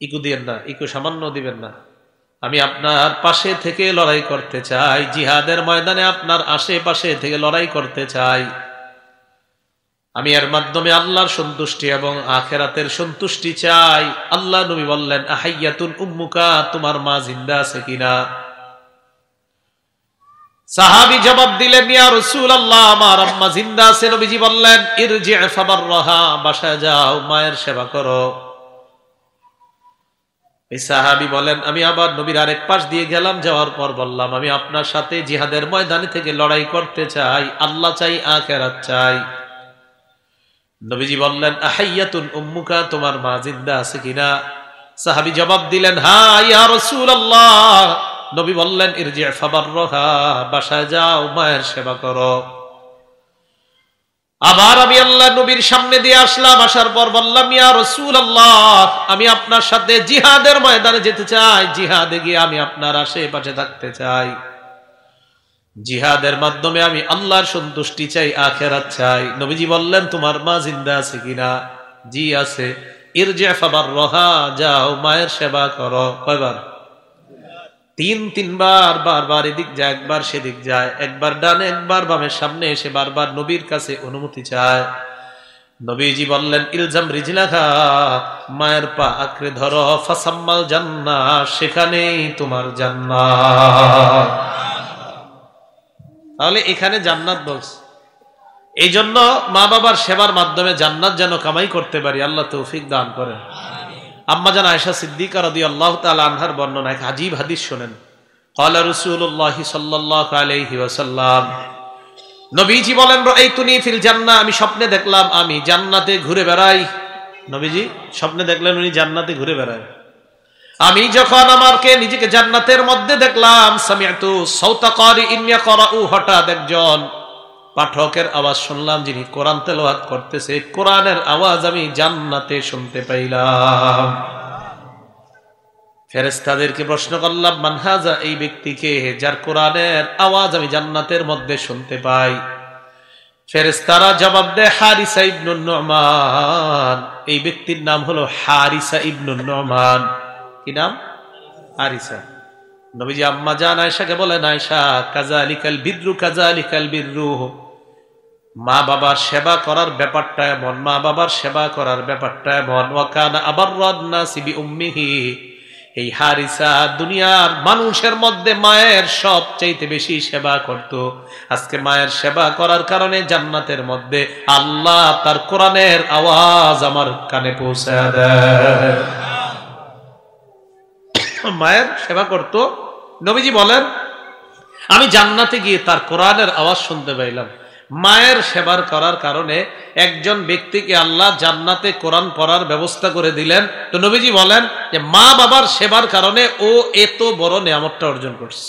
ইকু দিবেন না, ইকু সামান্য দিবেন না। আমি আপনার পাশে থেকে লড়াই করতে চাই, জিহাদের ময়দানে আপনার আশেপাশে থেকে লড়াই করতে চাই। আমি এর মাধ্যমে আল্লাহর সন্তুষ্টি এবং আখিরাতের সন্তুষ্টি চাই। আল্লাহ নবী বললেন, আহাইয়াতুন উম্মুকা, তোমার মা জিন্দা আছে কিনা? সাহাবী জবাব দিলেন, ইয়া রাসূলুল্লাহ আমার আম্মা জিন্দা আছে। নবীজি বললেন, ইরজি ফাবাররাহা, বাসায় যাও, মায়ের সেবা করো। এই সাহাবী বলেন, আমি আবার নবীর আরেক পাশ দিয়ে গেলাম, যাওয়ার পর বললাম, আমি আপনার সাথে জিহাদের ময়দানে থেকে লড়াই করতে চাই, আল্লাহ চাই, আখিরাত চাই। নবীজি বললেন, আহাইয়াতুন উম্মুকা, তোমার মা জিন্দা আছে কিনা? সাহাবী জবাব দিলেন, হ্যাঁ ইয়া রাসূলুল্লাহ। নবী বললেন, ইরজি ফাবাররাহা, বাসায় যাও, মায়ের সেবা করো। আবার আমি আল্লাহ নবীর সামনে দিয়ে আসলাম, আসার পর বললাম, ইয়া রাসূলুল্লাহ আমি আপনার সাথে জিহাদের ময়দানে যেতে চাই, জিহাদে গিয়ে আমি আপনার আশেপাশে থাকতে চাই, জিহাদের মাধ্যমে আমি আল্লাহর সন্তুষ্টি চাই, আখিরাত চাই। নবীজি বললেন, তোমার মা জিন্দা আছে কিনা? জি আছে। ইরজি ফাবাররাহা, যাও মায়ের সেবা করো। কয়বার? তিনবার। বারবার এদিক যায়, একবার সেদিক যায়, একবার ডানে একবার বামে, সামনে এসে বারবার নবীর কাছে অনুমতি চায়। নবীজি বললেন, ইলজাম রিজলাহা, মায়ের পা আঁকড়ে ধরো, ফাসাম্মাল জান্নাহ, সেখানেই তোমার জান্নাত। তাহলে এখানে জান্নাত বলছে। এই জন্য মা বাবার সেবার মাধ্যমে জান্নাত যেন কামাই করতে পারি, আল্লাহ তৌফিক দান করেন। আম্মা জান আয়েশা সিদ্দিকা রাদিয়াল্লাহু তাআলা আনহার বর্ণনা, এক আজীব হাদিস শুনেন। ক্বালা রাসূলুল্লাহ সাল্লাল্লাহু আলাইহি ওয়াসাল্লাম, নবীজি বলেন, রাআইতুনি ফিল জান্নাহ, আমি স্বপ্নে দেখলাম আমি জান্নাতে ঘুরে বেড়াই। নবীজি স্বপ্নে দেখলেন উনি জান্নাতে ঘুরে বেড়ায়। আমি যখন আমাকে নিজেকে জান্নাতের মধ্যে দেখলাম, সামিআতু সাওতা কারিইন ইয়াকরাউ, হঠাৎ একজন পাঠকের আওয়াজ শুনলাম, যিনি কোরআন তেলাওয়াত করতেছে, কোরআনের আওয়াজ আমি জান্নাতে শুনতে পাইলাম। ফেরেশতাদেরকে প্রশ্ন করলাম, মান হাযা, এই ব্যক্তিকে যার কোরআনের আওয়াজ আমি জান্নাতের মধ্যে শুনতে পাই? ফেরেশতারা জবাব দেয়, হারিসা ইবনুন নু'মান, এই ব্যক্তির নাম হলো হারিসা ইবনুন নু'মান। কি নাম? হারিসা। নবীজি আম্মা জান আয়েশাকে বলেন, আয়েশা, কাযালিকাল বিররু, কাযালিকাল বিররু, মা বাবার সেবা করার ব্যাপারটা এমন, মা বাবার সেবা করার ব্যাপারটা এমন। ওয়া কানা আবাররান নাসি বিউম্মিহি, এই হারিসা দুনিয়ার মানুষের মধ্যে মায়ের সবচাইতে বেশি সেবা করত। আজকে মায়ের সেবা করার কারণে জান্নাতের মধ্যে আল্লাহ তার কোরআনের আওয়াজ আমার কানে পৌঁছায় দেয়। মায়ের সেবা করত। নবীজি বলেন, আমি জান্নাতে গিয়ে তার কোরআনের আওয়াজ শুনতে পাইলাম। মায়ের সেবার করার কারণে একজন ব্যক্তিকে আল্লাহ জান্নাতে কোরআন পড়ার ব্যবস্থা করে দিলেন। তো নবীজি বলেন যে মা বাবার সেবার কারণে ও এত বড় নিয়ামতটা অর্জন করছে।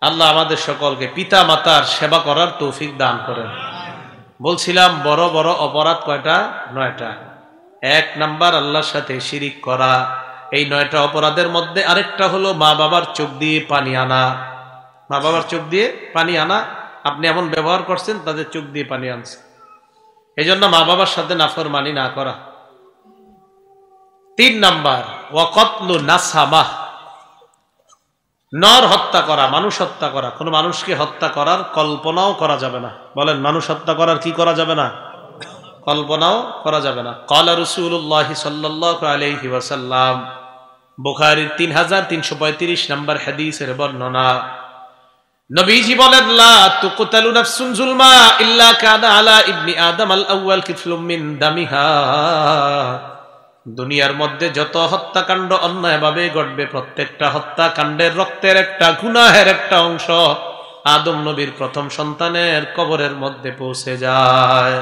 আল্লাহ আমাদের সকলকে পিতা মাতার সেবা করার তৌফিক দান করেন। বলছিলাম বড় বড় অপরাধ কয়টা? 9টা। 1 নাম্বার আল্লাহর সাথে শিরিক করা। এই 9টা অপরাধের মধ্যে আরেকটা হলো মা বাবার চোখ দিয়ে পানি আনা। মা বাবার চোখ দিয়ে পানি আনা, আপনি এমন ব্যবহার করছেন তাদের চোখ দিয়ে পানি আনছে, এই জন্য মা বাবার সাথে নাফরমানি না করা। 3 নাম্বার ওয়াকতলু নাসামাহ, নর হত্যা করা, মানুষ হত্যা করা। কোন মানুষকে হত্যা করার কল্পনাও করা যাবে না। বলেন, মানুষ হত্যা করার কি করা যাবে না? কল্পনাও করা যাবে না। ক্বালা রাসূলুল্লাহ সাল্লাল্লাহু আলাইহি ওয়াসাল্লাম, বুখারীর 3335 নম্বর হাদিসের বর্ণনা। নবীজি বলেন, লা তুকতালু নাফসুন যুলমা ইল্লা কানা আলা ইবনি আদম আল আউয়াল কিফলুম মিন দামিহা। দুনিয়ার মধ্যে যত হত্যাকাণ্ড অন্যায়ভাবে ঘটবে, প্রত্যেকটা হত্যাকাণ্ডের রক্তের একটা গুনাহের একটা অংশ আদম নবীর প্রথম সন্তানের কবরের মধ্যে পৌঁছে যায়।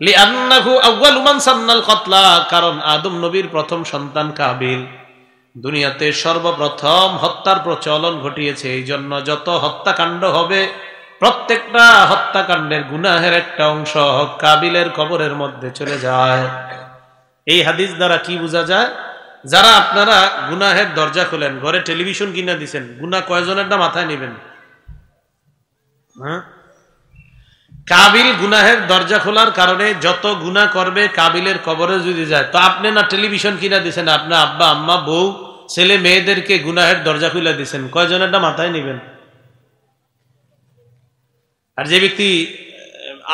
লিআন্নাহু আউয়ালু মান সান্নাল কতলা, কারণ আদম নবীর প্রথম সন্তান কাবিল দুনিয়াতে সর্বপ্রথম হত্যার প্রচলন ঘটিয়েছে। এই জন্য যত হত্যাকাণ্ড হবে প্রত্যেকটা হত্যাকাণ্ডের গুনাহের একটা অংশ কাবিলের কবরের মধ্যে চলে যায়। এই হাদিস দ্বারা কি বোঝা যায়? যারা আপনারা গুনাহের দরজা খোলেন, ঘরে টেলিভিশন কিনে দিচ্ছেন, গুনাহ কয়জনেরটা মাথায় নেবেন? কাবিল গুনাহের দরজা খোলার কারণে যত গুনাহ করবে কাবিলের কবরে যদি যায়, তো আপনি না টেলিভিশন কিনে দিচ্ছেন, আপনার আব্বা আম্মা বউ ছেলে মেয়েদেরকে গুনাহের দরজা খুলে দিচ্ছেন, কয়জনেরটা মাথায় নেবেন? আর যে ব্যক্তি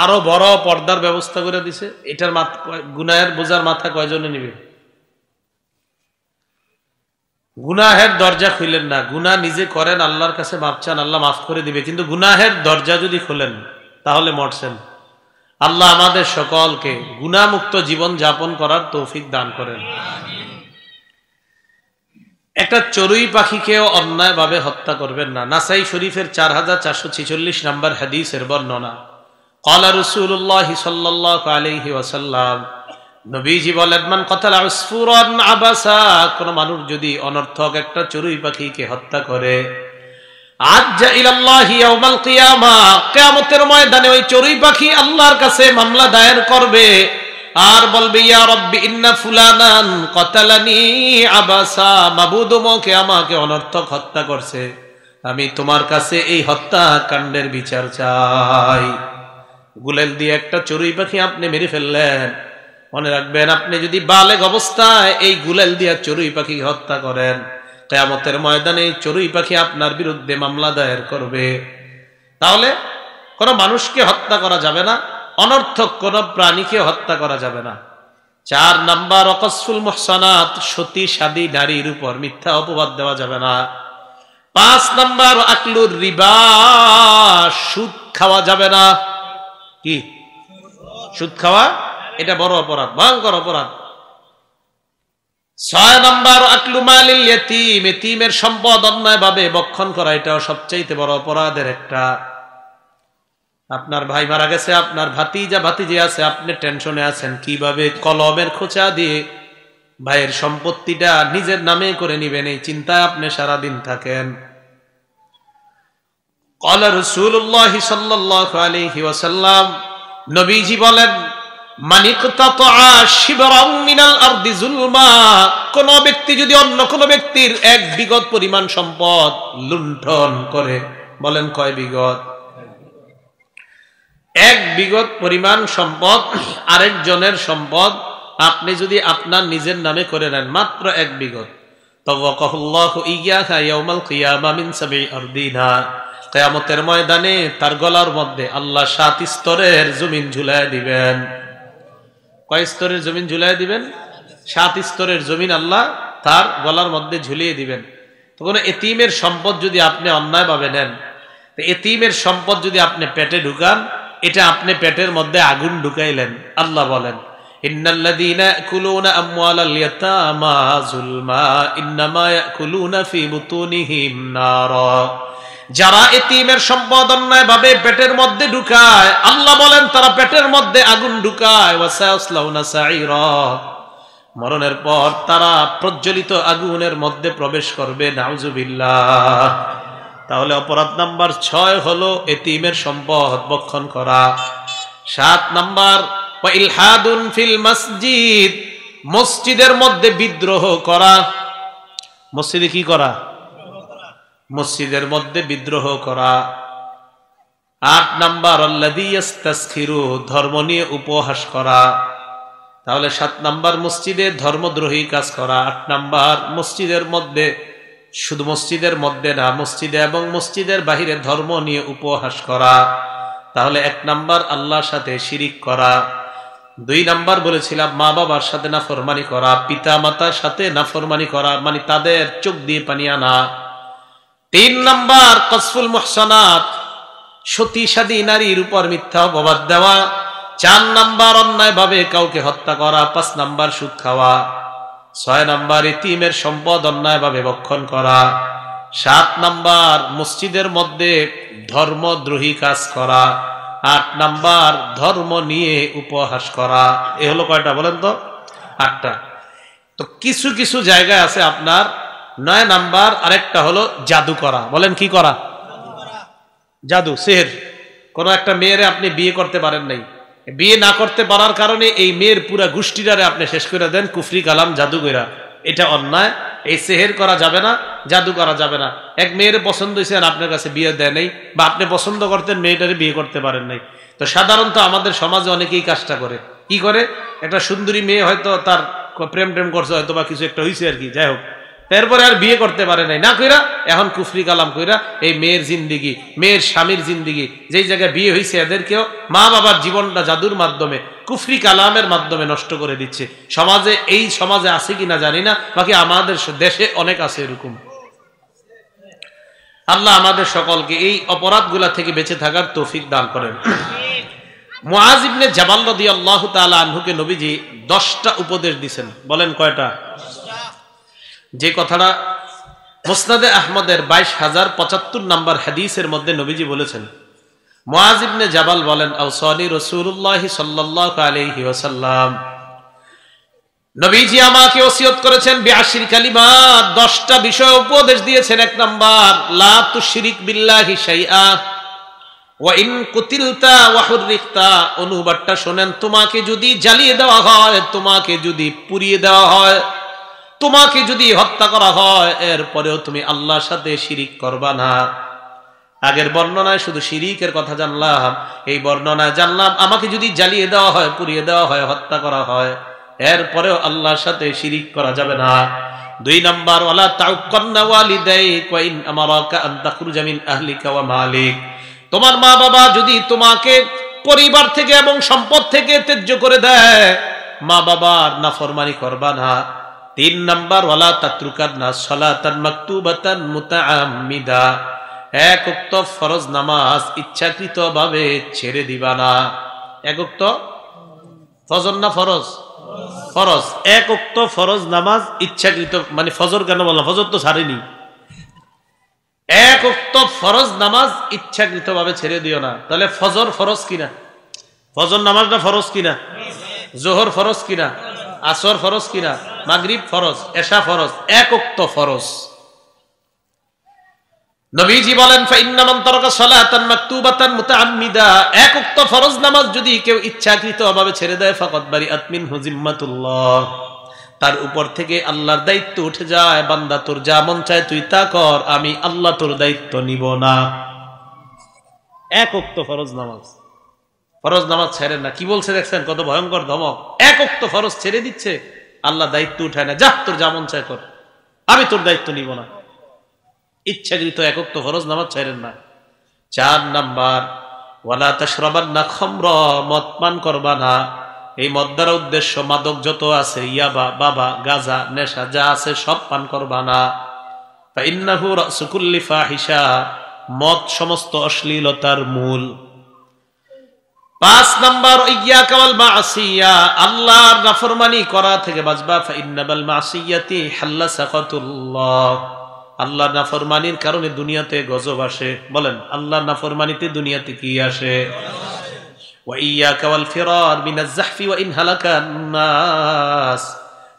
আরো বড় পর্দার ব্যবস্থা করে দিছে, এটার গুনাহের বোঝার মাথা কয়জনে নিবে? গুনাহের দরজা খুলেন না, গুনাহ নিজে করেন, আল্লাহর কাছে মাফ চান, আল্লাহ মাফ করে দিবে। কিন্তু গুনাহের দরজা যদি খোলেন তাহলে মরছেন। আল্লাহ আমাদের সকলকে গুনাহমুক্ত জীবন যাপন করার তৌফিক দান করেন। একটা চড়ুই পাখিকেও অন্যায়ভাবে হত্যা করবেন না। নাসাই শরীফের 4446 নম্বর হাদিসের বর্ণনা। ক্বালা রাসূলুল্লাহ সাল্লাল্লাহু আলাইহি ওয়াসাল্লাম, নবীজি বলেন, মান কতালা উসফুরান আবাসা, কোন মানুষ যদি অনর্থক একটা চড়ুই পাখিকে হত্যা করে, আজ্জা ইলাল্লাহি ইয়াউমাল কিয়ামা, কিয়ামতের ময়দানে ওই চড়ুই পাখি আল্লাহর কাছে মামলা দায়ের করবে আর বলবে, ইয়া রাব্বি ইন্না ফুলানান কতালানি আবাসা, মাবুদ ওকে আমাকে অনর্থক হত্যা করছে, আমি তোমার কাছে এই হত্যাকাণ্ডের বিচার চাই। গুলেল দিয়ে একটা চড়ুই পাখি আপনি মেরে ফেললেন, মনে রাখবেন, আপনি যদি বালেগ অবস্থায় এই গুলেল দিয়ে চড়ুই পাখি হত্যা করেন, কিয়ামতের ময়দানে চড়ুই পাখি আপনার বিরুদ্ধে মামলা দায়ের করবে। তাহলে কোন মানুষকে হত্যা করা যাবে না, অনর্থক কোন প্রাণীকে হত্যা করা যাবে না। 4 নাম্বার ওয়াকসফুল মুহসানাত, সতী সাদী নারীর উপর মিথ্যা অপবাদ দেওয়া যাবে না। 5 নাম্বার আকলুর রিবা, সুদ খাওয়া যাবে না। কি? সুদ খাওয়া, এটা বড় অপরাধ, ভয়ঙ্কর অপরাধ। 6 নাম্বার আকলু মালিল ইয়াতীম, এতিমের সম্পদ অন্যায়ভাবে ভক্ষণ করা, এটাও সবচেয়ে বড় অপরাধের একটা। আপনার ভাই মারা গেছে, আপনার ভাতিজা ভাতিজি আছে, আপনি টেনশনে আছেন কিভাবে কলমের খোঁচা দিয়ে ভাইয়ের সম্পত্তিটা নিজের নামে করে নিবেন, এই চিন্তায় আপনি সারাদিন থাকেন। ক্বালা রাসূলুল্লাহ সাল্লাল্লাহু আলাইহি ওয়াসাল্লাম, নবীজি বলেন, মান ইকতাতা শিবরাম মিনাল আরদি যুলমা, কোন ব্যক্তি যদি অন্য কোন ব্যক্তির 1 বিঘত পরিমাণ সম্পদ লুণ্ঠন করে, বলেন কয় বিঘত? 1 বিঘত পরিমাণ সম্পদ, আরেকজনের সম্পদ আপনি যদি আপনার নিজের নামে করে নেন, মাত্র 1 বিঘত, তাওয়াকাহুল্লাহু ইয়্যাহা ইয়াউমাল কিয়ামা মিন 7 আরদিনা, কিয়ামতের ময়দানে তার গলার মধ্যে আল্লাহ 7 স্তরের জমিন ঝুলায় দিবেন। কয় স্তরের জমিন ঝুলায় দিবেন? 7 স্তরের জমিন আল্লাহ তার গলার মধ্যে ঝুলিয়ে দিবেন। তো কোনো এতিমের সম্পদ যদি আপনি অন্যায়ভাবে নেন, তো এতিমের সম্পদ যদি আপনি পেটে ঢুকান, এটা আপনি পেটের মধ্যে আগুন ঢুকাইলেন। আল্লাহ বলেন, ইন্নাল্লাযীনা ইয়াকুলুনা আমওয়ালাল ইয়াতামা যুলমা ইন্নামা ইয়াকুলুনা ফি বুতুনিহিম নারা, যারা এতিমের সম্পদ অন্যায় ভাবে পেটের মধ্যে ঢুকায়, আল্লাহ বলেন তারা পেটের মধ্যে আগুন ঢুকায়, ওয়াসায়াসলাউনা সাঈরা, মরণের পর তারা প্রজ্বলিত আগুনের মধ্যে প্রবেশ করবে, নাউজুবিল্লাহ। তাহলে অপরাধ নাম্বার 6 হলো এতিমের সম্পদ ভক্ষণ করা। 7 নাম্বার ওয়া ইলহাদুন ফিল মসজিদ, মসজিদের মধ্যে বিদ্রোহ করা। মসজিদে কি করা? মসজিদের মধ্যে বিদ্রোহ করা। 8 নাম্বার আল্লাযী ইস্তাসখিরু, ধর্ম নিয়ে উপহাস করা। তাহলে 7 নাম্বার মসজিদে ধর্মদ্রোহী কাজ করা। 8 নাম্বার মসজিদের মধ্যে, শুধু মসজিদের মধ্যে না, মসজিদে এবং মসজিদের বাহিরে ধর্ম নিয়ে উপহাস করা। তাহলে 1 নাম্বার আল্লাহর সাথে শিরিক করা। 2 নাম্বার বলেছিলাম মা বাবার সাথে নাফরমানি করা, পিতা মাতার সাথে নাফরমানি করা, মানে তাদের চোখ দিয়ে পানি আনা। 3 নাম্বার কসফুল মুহসানাত, সতী সাদী নারীর উপর মিথ্যা অপবাদ দেওয়া। 4 নাম্বার অন্যায় ভাবে কাউকে হত্যা করা। 5 নাম্বার সুদ খাওয়া। 6 নাম্বার এতিমের সম্পদ অন্যায় ভাবে ভক্ষণ করা। 7 নাম্বার মসজিদের মধ্যে ধর্মদ্রোহী কাজ করা। 8 নাম্বার ধর্ম নিয়ে উপহাস করা। এ হলো কয়টা বলেন তো? 8টা। তো কিছু কিছু জায়গায় আছে আপনার 9 নাম্বার, আরেকটা হলো জাদু করা। বলেন কি করা? জাদু, সিহর। কোন একটা মেয়েরে আপনি বিয়ে করতে পারেন নাই, বিয়ে না করতে পারার কারণে এই মেয়ের পুরা গোষ্ঠীটারে আপনি শেষ করে দেন কুফরি কালাম জাদু কইরা। এটা অন্যায়। এই সেহের করা যাবে না, জাদু করা যাবে না। এক মেয়ের পছন্দ হয়েছে আর আপনার কাছে বিয়ে দেয় নাই, বা আপনি পছন্দ করতেন মেয়েটারে বিয়ে করতে পারেন নাই। তো সাধারণত আমাদের সমাজে অনেকেই কাজটা করে। কি করে? একটা সুন্দরী মেয়ে হয়তো তার প্রেম টেম করছে, হয়তো বা কিছু একটা হয়েছে আর কি, যাই হোক, তারপরে আর বিয়ে করতে পারে নাই, না কইরা এখন কুফরি কালাম কইরা এই মেয়ের জিন্দিগি, মেয়ের স্বামীর জিন্দিগি, যেই জায়গায় বিয়ে হয়েছে এদেরকেও মা বাবার জীবনটা জাদুর মাধ্যমে, কুফরি কালামের মাধ্যমে নষ্ট করে দিচ্ছে। সমাজে, এই সমাজে আছে কিনা জানি না, বাকি আমাদের দেশে অনেক আছে এরকম। আল্লাহ আমাদের সকলকে এই অপরাধগুলা থেকে বেঁচে থাকার তৌফিক দান করেন। মুআজ ইবনে জাবাল রাদিয়াল্লাহু তাআলা আনহুকে নবীজি 10টা উপদেশ দিয়েছেন। বলেন কয়টা? যে কথাটা মুসনাদে আহমদের 22,075 নাম্বার হাদিসের মধ্যে নবীজি বলেছেন। মুআজ ইবনে জাবাল বলেন, আওসানি রাসূলুল্লাহ সাল্লাল্লাহু আলাইহি ওয়াসাল্লাম, নবীজি আমাকে ওসিয়ত করেছেন বিআশরি কালিমাত, 10টা বিষয় উপদেশ দিয়েছেন। 1 নাম্বার, লা তুশরিক বিল্লাহি শাইআ ওয়া ইন কুতিলতা ওয়া হুররিকতা। অনুবাদটা শুনেন, তোমাকে যদি জ্বালিয়ে দেওয়া হয়, তোমাকে যদি পুড়িয়ে দেওয়া হয়, তোমাকে যদি হত্যা করা হয়, এরপরেও তুমি আল্লাহর সাথে শিরিক করবা না। আগের বর্ণনায় শুধু শিরিকের কথা জানলাম, এই বর্ণনায় জানলাম আমাকে যদি জ্বালিয়ে দেওয়া হয়, পুড়িয়ে দেওয়া হয়, হত্যা করা হয়, এরপরেও আল্লাহর সাথে শিরিক করা যাবে না। 2 নাম্বার, ওয়ালা তাউক্কান্না ওয়ালিদাইক ওয়া ইন আমারাকা আন তাখরুজা মিন আহলিকা ওয়া মালিক। তোমার মা বাবা যদি তোমাকে পরিবার থেকে এবং সম্পদ থেকে ত্যায্য করে দেয়, মা বাবার নাফরমানি করবা না। 3 নাম্বার, ওয়ালা তাতরুকান্না সালাতান মাকতুবাতান মুতাআম্মিদা। 1 ওয়াক্ত ফরজ নামাজ ইচ্ছাকৃতভাবে ছেড়ে দিবা না। 1 ওয়াক্ত ফজর না ফরজ? ফরজ। 1 ওয়াক্ত ফরজ নামাজ ইচ্ছাকৃত, মানে ফজর কেন বললাম? ফজর তো ছাড়েনি। 1 ওয়াক্ত ফরজ নামাজ ইচ্ছাকৃতভাবে ছেড়ে দিও না। তাহলে ফজর ফরজ কিনা? ফজর নামাজটা ফরজ কিনা? জোহর ফরজ কিনা? আসর ফরজ কিনা? মাগরিব ফরজ, এশা ফরজ, 1 ওয়াক্ত ফরজ। নবীজি বলেন, ফাইন্না মান তারাকা সালাতান মাকতুবাতান মুতাআম্মিদা। 1 ওয়াক্ত ফরজ নামাজ যদি কেউ ইচ্ছাকৃতভাবে ছেড়ে দেয়, ফাকাদ বারিআত মিনহু জিম্মাতুল্লাহ, তার উপর থেকে আল্লাহর দায়িত্ব উঠে যায়। বান্দা, তোর যা মন চায় তুই তা কর, আমি আল্লাহ তোর দায়িত্ব নিব না। 1 ওয়াক্ত ফরজ নামাজ, ফরজ নামাজ ছেড়ে না। কি বলছে দেখছেন? কত ভয়ঙ্কর ধমক। 1 ওয়াক্ত ফরজ ছেড়ে দিচ্ছে, আল্লাহ দায়িত্ব উঠায় না, যা তোর যা মন চায় কর, আমি তোর দায়িত্ব নিব না। ইচ্ছাকৃত 1 ওয়াক্ত ফরজ নামাজ ছেড়েন না। 4 নাম্বার, ওয়ালা তাশরাবান্না খামরা, মদ পান করবা না। এই মদ দ্বারা উদ্দেশ্য মাদক যত আছে, ইয়াবা, বাবা, গাঁজা, নেশা যা আছে সব পান করবা না। ফাইন্নাহু রাসু কুল্লি ফাহিশা, মদ সমস্ত অশ্লীলতার মূল। 5 নাম্বার, ইয়াকা ওয়াল মাসিয়া, আল্লাহর নাফরমানি করা থেকে বাঁচবা। ফাইন্নাল মাসিয়াতি হাল্লা সাকাতুল্লাহ, আল্লাহ নাফরমানির কারণে দুনিয়াতে গজব আসে। বলেন, আল্লাহ নাফরমানিতে দুনিয়াতে কি আসে? ওয়া ইয়াকা ওয়াল ফিরার মিনাজ জাহফি ওয়া ইন হালাকান নাস।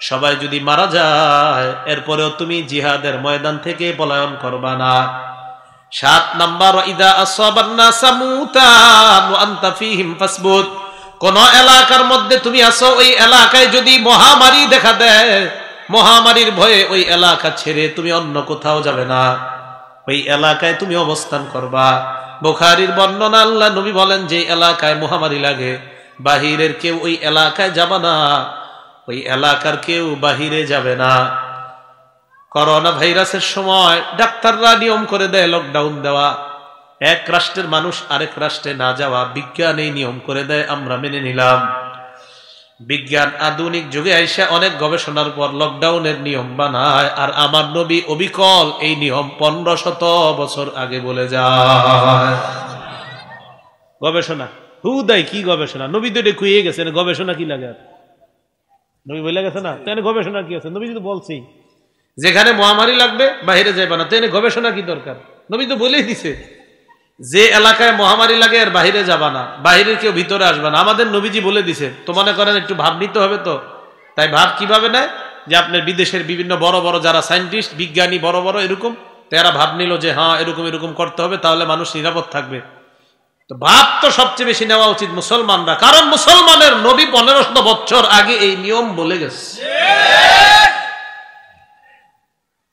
সবাই যদি মারা যায় এরপরেও তুমি জিহাদের ময়দান থেকে পলায়ন করবা না। 7 নাম্বার, ইদা আসাবান নাসা মুতান ওয়া আনতা ফীহিম ফাসবুত। কোন এলাকার মধ্যে তুমি আছো, ওই এলাকায় যদি মহামারী দেখা দেয়, মহামারীর ভয়ে ওই এলাকা ছেড়ে তুমি অন্য কোথাও যাবে না, ওই এলাকায় তুমি অবস্থান করবা। বুখারীর বর্ণনা, আল্লাহ নবী বলেন, যে এলাকায় মহামারী লাগে বাহিরের কেউ ওই এলাকায় যাবে না, ওই এলাকার কেউ বাহিরে যাবে না। করোনা ভাইরাসের সময় ডাক্তাররা নিয়ম করে দেয় লকডাউন দেওয়া, এক রাষ্ট্রের মানুষ আরেক রাষ্ট্রে না যাওয়া। বিজ্ঞান এই নিয়ম করে দেয়, আমরা মেনে নিলাম। বিজ্ঞান আধুনিক যুগে আইসা অনেক গবেষণার পর লকডাউনের নিয়ম বানায়, আর আমার নবী অবিকল এই নিয়ম 1500 বছর আগে বলে যায়। গবেষণা হুদাই কি গবেষণা? নবী তো এটা কুয়ে গেছেন, গবেষণা কি লাগে? নবী বলে গেছে না, তাই গবেষণা কি আছে? নবী তো বলছি যেখানে মহামারী লাগবে বাইরে যাইবা না, তাই গবেষণা কি দরকার? নবী তো বলেই দিছে যে এলাকায় মহামারী লাগে আর বাহিরে যাবা না, বাহিরের কেউ ভিতরে আসবে না। আমাদের নবীজি বলে দিছে। তো মনে করেন একটু ভাব নিতে হবে, তো তাই ভাব কিভাবে নেয়? যে আপনার বিদেশের বিভিন্ন বড় বড় যারা সায়েন্টিস্ট বিজ্ঞানী বড় বড় এরকম, তারা ভাব নিল যে হ্যাঁ এরকম এরকম করতে হবে, তাহলে মানুষ নিরাপদ থাকবে। তো ভাব তো সবচেয়ে বেশি নেওয়া উচিত মুসলমানরা, কারণ মুসলমানের নবী 1500 বছর আগে এই নিয়ম বলে গেছে।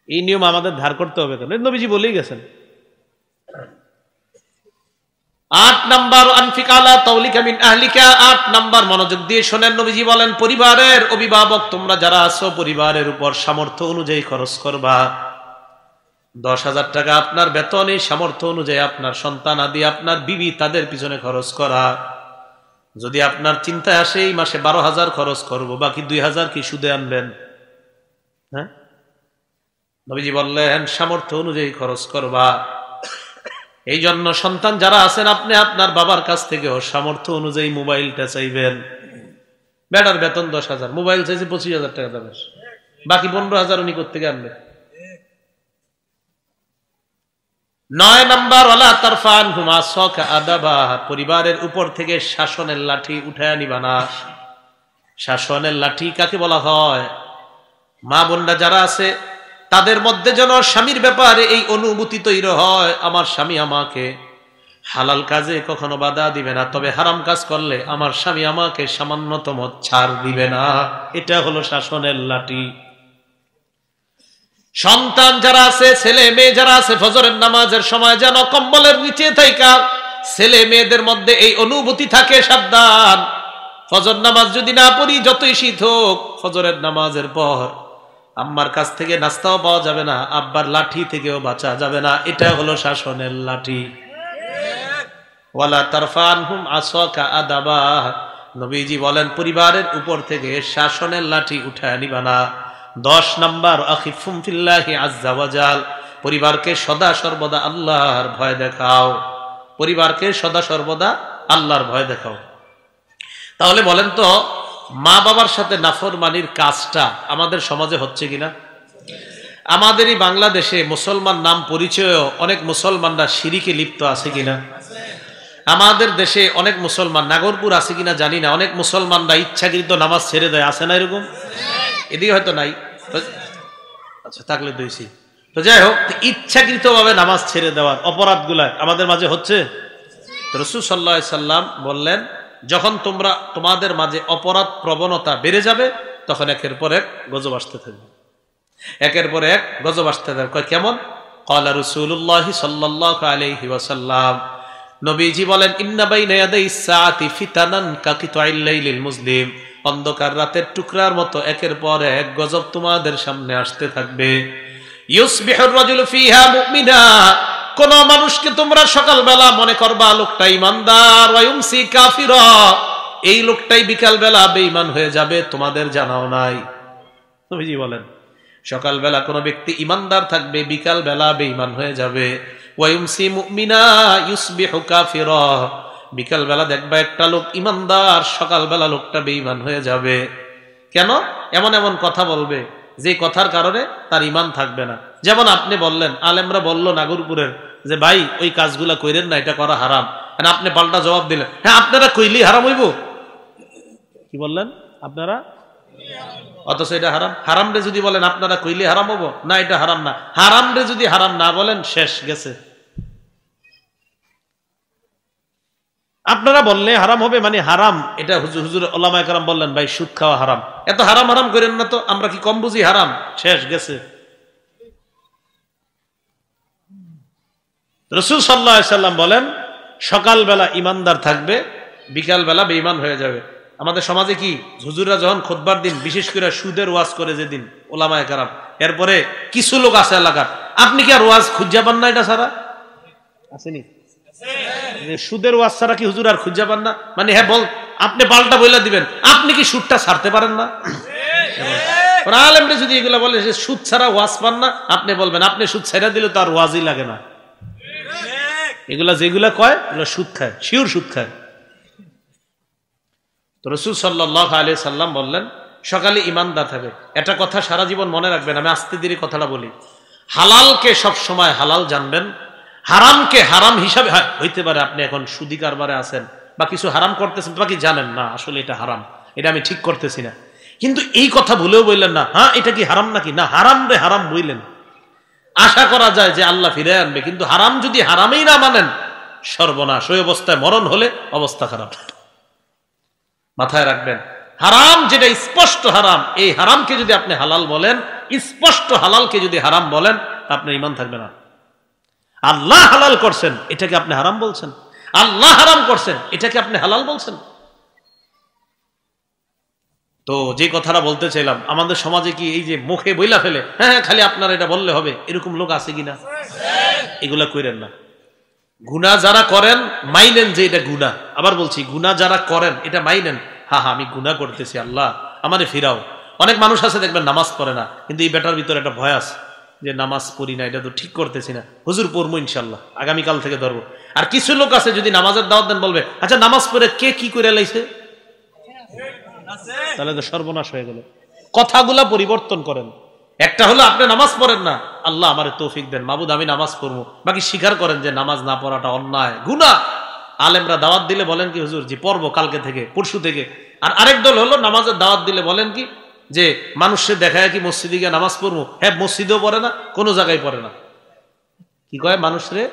এই নিয়ম আমাদের ধার করতে হবে কেন? নবীজি বলেই গেছেন। 8 নাম্বার, আনফিকালা তাওলিকা মিন আহলিকা। 8 নাম্বার, মনোযোগ দিয়ে শোনেন, নবীজি বলেন পরিবারের অভিভাবক তোমরা যারা আছো, পরিবারের উপর সামর্থ্য অনুযায়ী খরচ করবা। 10,000 টাকা আপনার বেতন, এই সামর্থ্য অনুযায়ী আপনার সন্তান আদি আপনার বিবি তাদের পিছনে খরচ করা। যদি আপনার চিন্তায় আসে এই মাসে 12,000 খরচ করব, বাকি 2,000 কি সুদে আনবেন? হ্যাঁ, নবীজি বললেন সামর্থ্য অনুযায়ী খরচ করবা। এই জন্য সন্তান যারা আছেন, আপনি আপনার বাবার কাছ থেকেও সামর্থ্য অনুযায়ী মোবাইলটা চাইবেন। বেটার বেতন 10,000, মোবাইল চাইছে 25,000 টাকা দামের, বাকি 15,000 উনি কোত্থেকে আনবে? 9 নাম্বার, ওয়ালা তারফান হুমা সাকা আদাবা। পরিবারের উপর থেকে শাসনের লাঠি উঠায় নিবা না। শাসনের লাঠি কাকে বলা হয়? মা বোনরা যারা আছে তাদের মধ্যে যেন স্বামীর ব্যাপারে এই অনুভূতি তৈরি হয়, আমার স্বামী আমাকে হালাল কাজে কখনো বাধা দিবে না, তবে হারাম কাজ করলে আমার স্বামী আমাকে সামান্যতম ছাড় দিবে না। এটা হলো শাসনের লাঠি। সন্তান যারা আছে, ছেলে মেয়ে যারা আছে, ফজরের নামাজের সময় যেন কম্বলের নিচে থাইকা ছেলে মেয়েদের মধ্যে এই অনুভূতি থাকে, সাবধান, ফজর নামাজ যদি না পড়ি, যতই শীত হোক, ফজরের নামাজের পর আম্মার কাছ থেকে নাস্তাও পাওয়া যাবে না, আব্বার লাঠি থেকেও বাঁচা যাবে না। এটা হলো শাসনের লাঠি। ওয়ালা তারফানহুম আসাকা আদাবা। নবীজি বলেন পরিবারের উপর থেকে শাসনের লাঠি উঠায় নিবা না। 10 নাম্বার, আখিফুম ফিল্লাহি আযজা ওয়া জাল। পরিবারকে সদা সর্বদা আল্লাহর ভয় দেখাও। পরিবারকে সদা সর্বদা আল্লাহর ভয় দেখাও। তাহলে বলেন তো, মা বাবার সাথে নাফরমানির কাজটা আমাদের সমাজে হচ্ছে কিনা? আমাদেরই বাংলাদেশে মুসলমান নাম পরিচয় অনেক মুসলমানরা শিরিকে লিপ্ত আছে কিনা? আমাদের দেশে অনেক মুসলমান, নাগরপুর আছে কিনা জানি না, অনেক মুসলমানরা ইচ্ছাকৃত নামাজ ছেড়ে দেয়, আছে না এরকম? এদিকে হয়তো নাই, আচ্ছা থাকলে দইছি। তো যাই হোক, ইচ্ছাকৃত ভাবে নামাজ ছেড়ে দেওয়ার অপরাধগুলা আমাদের মাঝে হচ্ছে। রাসূল সাল্লাল্লাহু আলাইহি সাল্লাম বললেন, যখন তোমাদের মাঝে অপরাধ প্রবণতা বেড়ে যাবে, তখন একের পর এক গজব আসতে থাকবে, একের পর এক গজব আসতে থাকবে। কেমন? ক্বালা রাসূলুল্লাহ সাল্লাল্লাহু আলাইহি ওয়াসাল্লাম, নবীজি বলেন, ইন্না বাইনা ইয়াদাইস সাআতি ফিতানান কাকিতাইল লাইলিল মুসলিম। অন্ধকার রাতের টুকরার মতো একের পর এক গজব তোমাদের সামনে আসতে থাকবে। ইউসবিহুর রাজুলু ফিহা মুমিনা। কোন মানুষকে তোমরা সকালবেলা মনে করবা লোকটা ঈমানদার, ওয়া ইউমসি কাফিরা, এই লোকটাই বিকালবেলা বেঈমান হয়ে যাবে, তোমাদের জানাও নাই। নবীজি বলেন সকালবেলা কোন ব্যক্তি ঈমানদার থাকবে, বিকালবেলা বেঈমান হয়ে যাবে। ওয়া ইউমসি মুমিনা ইউসবিহু কাফিরা, বিকালবেলা দেখবা একটা লোক ঈমানদার, সকালবেলা লোকটা বেঈমান হয়ে যাবে। কেন? এমন এমন কথা বলবে যে কথার কারণে তার ইমান থাকবে না। যেমন আপনি বললেন, আলেমরা বলল নাগরপুরের যে ভাই ওই কাজগুলা কইরেন না, এটা করা হারাম, আপনি পাল্টা জবাব দিলেন হ্যাঁ আপনারা কইলি হারাম হইব। কি বললেন আপনারা? অথচ এটা হারাম। হারাম রে যদি বলেন আপনারা কইলে হারাম হবো না, এটা হারাম না। হারাম রে যদি হারাম না বলেন, শেষ গেছে। আপনারা বললে হারাম হবে মানে হারাম, এটা হুজুর ওলামায়ে কেরাম বললেন ভাই সুদ খাওয়া হারাম, এত হারাম হারাম করেন না তো, আমরা কি কম বুঝি? হারাম, শেষ গেছে। রাসূল সাল্লাল্লাহু আলাইহি সাল্লাম বলেন সকালবেলা ইমানদার থাকবে, বিকাল বেলা বেঈমান হয়ে যাবে। আমাদের সমাজে কি হুজুররা যখন খুতবার দিন, বিশেষ করে সুদের ওয়াজ করে যেদিন ওলামায়ে কেরাম, এরপরে কিছু লোক আছে এলাকার, আপনি কি আর ওয়াজ খুঁজে পান না? এটা ছাড়া আসেনি সুদের ওয়াজ ছাড়া কি হুজুর আর খুঁজে পান না? মানে হ্যাঁ বল, আপনি পাল্টা বইলা দিবেন, আপনি কি সুদটা ছাড়তে পারেন না? আলেমরা যদি এগুলা বলে যে সুদ ছাড়া ওয়াজ পান না, আপনি বলবেন আপনি সুদ ছাড়া দিলে তো আর ওয়াজই লাগে না। এগুলা যেগুলা কয় এগুলো সুদ খায়, শিওর সুদ খায়। তো রাসূল সাল্লাল্লাহু আলাইহি সাল্লাম বললেন সকালে ইমানদার থাকবে। এটা কথা সারা জীবন মনে রাখবেন। আমি আস্তে ধীরে কথাটা বলি। হালালকে সব সময় হালাল জানবেন, হারামকে হারাম হিসাবে। হইতে পারে আপনি এখন সুদি কারবারে আছেন বা কিছু হারাম করতেছেন, বাকি জানেন না আসলে এটা হারাম, এটা আমি ঠিক করতেছি না, কিন্তু এই কথা ভুলেও বললেন না হ্যাঁ এটা কি হারাম নাকি, না হারাম রে হারাম বললেন। আশা করা যায় যে আল্লাহ ফিরে আনবে, কিন্তু হারাম যদি হারামেই না মানেন, সর্বনাশ। ওই অবস্থায় মরণ হলে অবস্থা খারাপ। মাথায় রাখবেন, হারাম যেটা স্পষ্ট হারাম, এই হারামকে যদি আপনি হালাল বলেন, স্পষ্ট হালালকে যদি হারাম বলেন, আপনার ঈমান থাকবে না। আল্লাহ হালাল করছেন, এটাকে আপনি হারাম বলছেন। আল্লাহ হারাম করছেন, এটাকে আপনি হালাল বলছেন। তো যে কথাটা বলতে চাইলাম, আমাদের সমাজে কি এই যে মুখে বইলা ফেলে হ্যাঁ খালি আপনারা এটা বললে হবে, এরকম লোক আছে কিনা? এগুলা কইরেন না। গুনাহ যারা করেন মাইনেন যে এটা গুনাহ। আবার বলছি, গুনাহ যারা করেন এটা মাইনেন, হ্যাঁ আমি গুনাহ করতেছি, আল্লাহ আমারে ফিরাও। অনেক মানুষ আছে দেখবেন নামাজ পড়ে না, কিন্তু এই বেটার ভিতরে একটা ভয় আছে যে নামাজ পড়ি না, এটা তো ঠিক করতেছি না, হুজুর পড়বো ইনশাল্লাহ, আগামীকাল থেকে ধরবো। আর কিছু লোক আছে যদি নামাজের দাওয়াত দেন বলবে আচ্ছা নামাজ পড়ে কে কি করে লাইছে, তাহলে তো সর্বনাশ হয়ে গেল। কথাগুলা পরিবর্তন করেন। একটা হলো আপনি নামাজ পড়েন না, আল্লাহ আমারে তৌফিক দেন, মাবুদ আমি নামাজ পড়বো, বাকি স্বীকার করেন যে নামাজ না পড়াটা অন্যায়, গুনাহ। আলেমরা দাওয়াত দিলে বলেন কি হুজুর জি পড়বো কালকে থেকে, পরশু থেকে। আর আরেক দল হলো নামাজের দাওয়াত দিলে বলেন কি যে মানুষের দেখায় কি মসজিদে গিয়ে নামাজ পড়বো, হ্যাঁ মসজিদেও পড়ে না, কোনো জায়গায় পড়ে না। কি কয় মানুষরে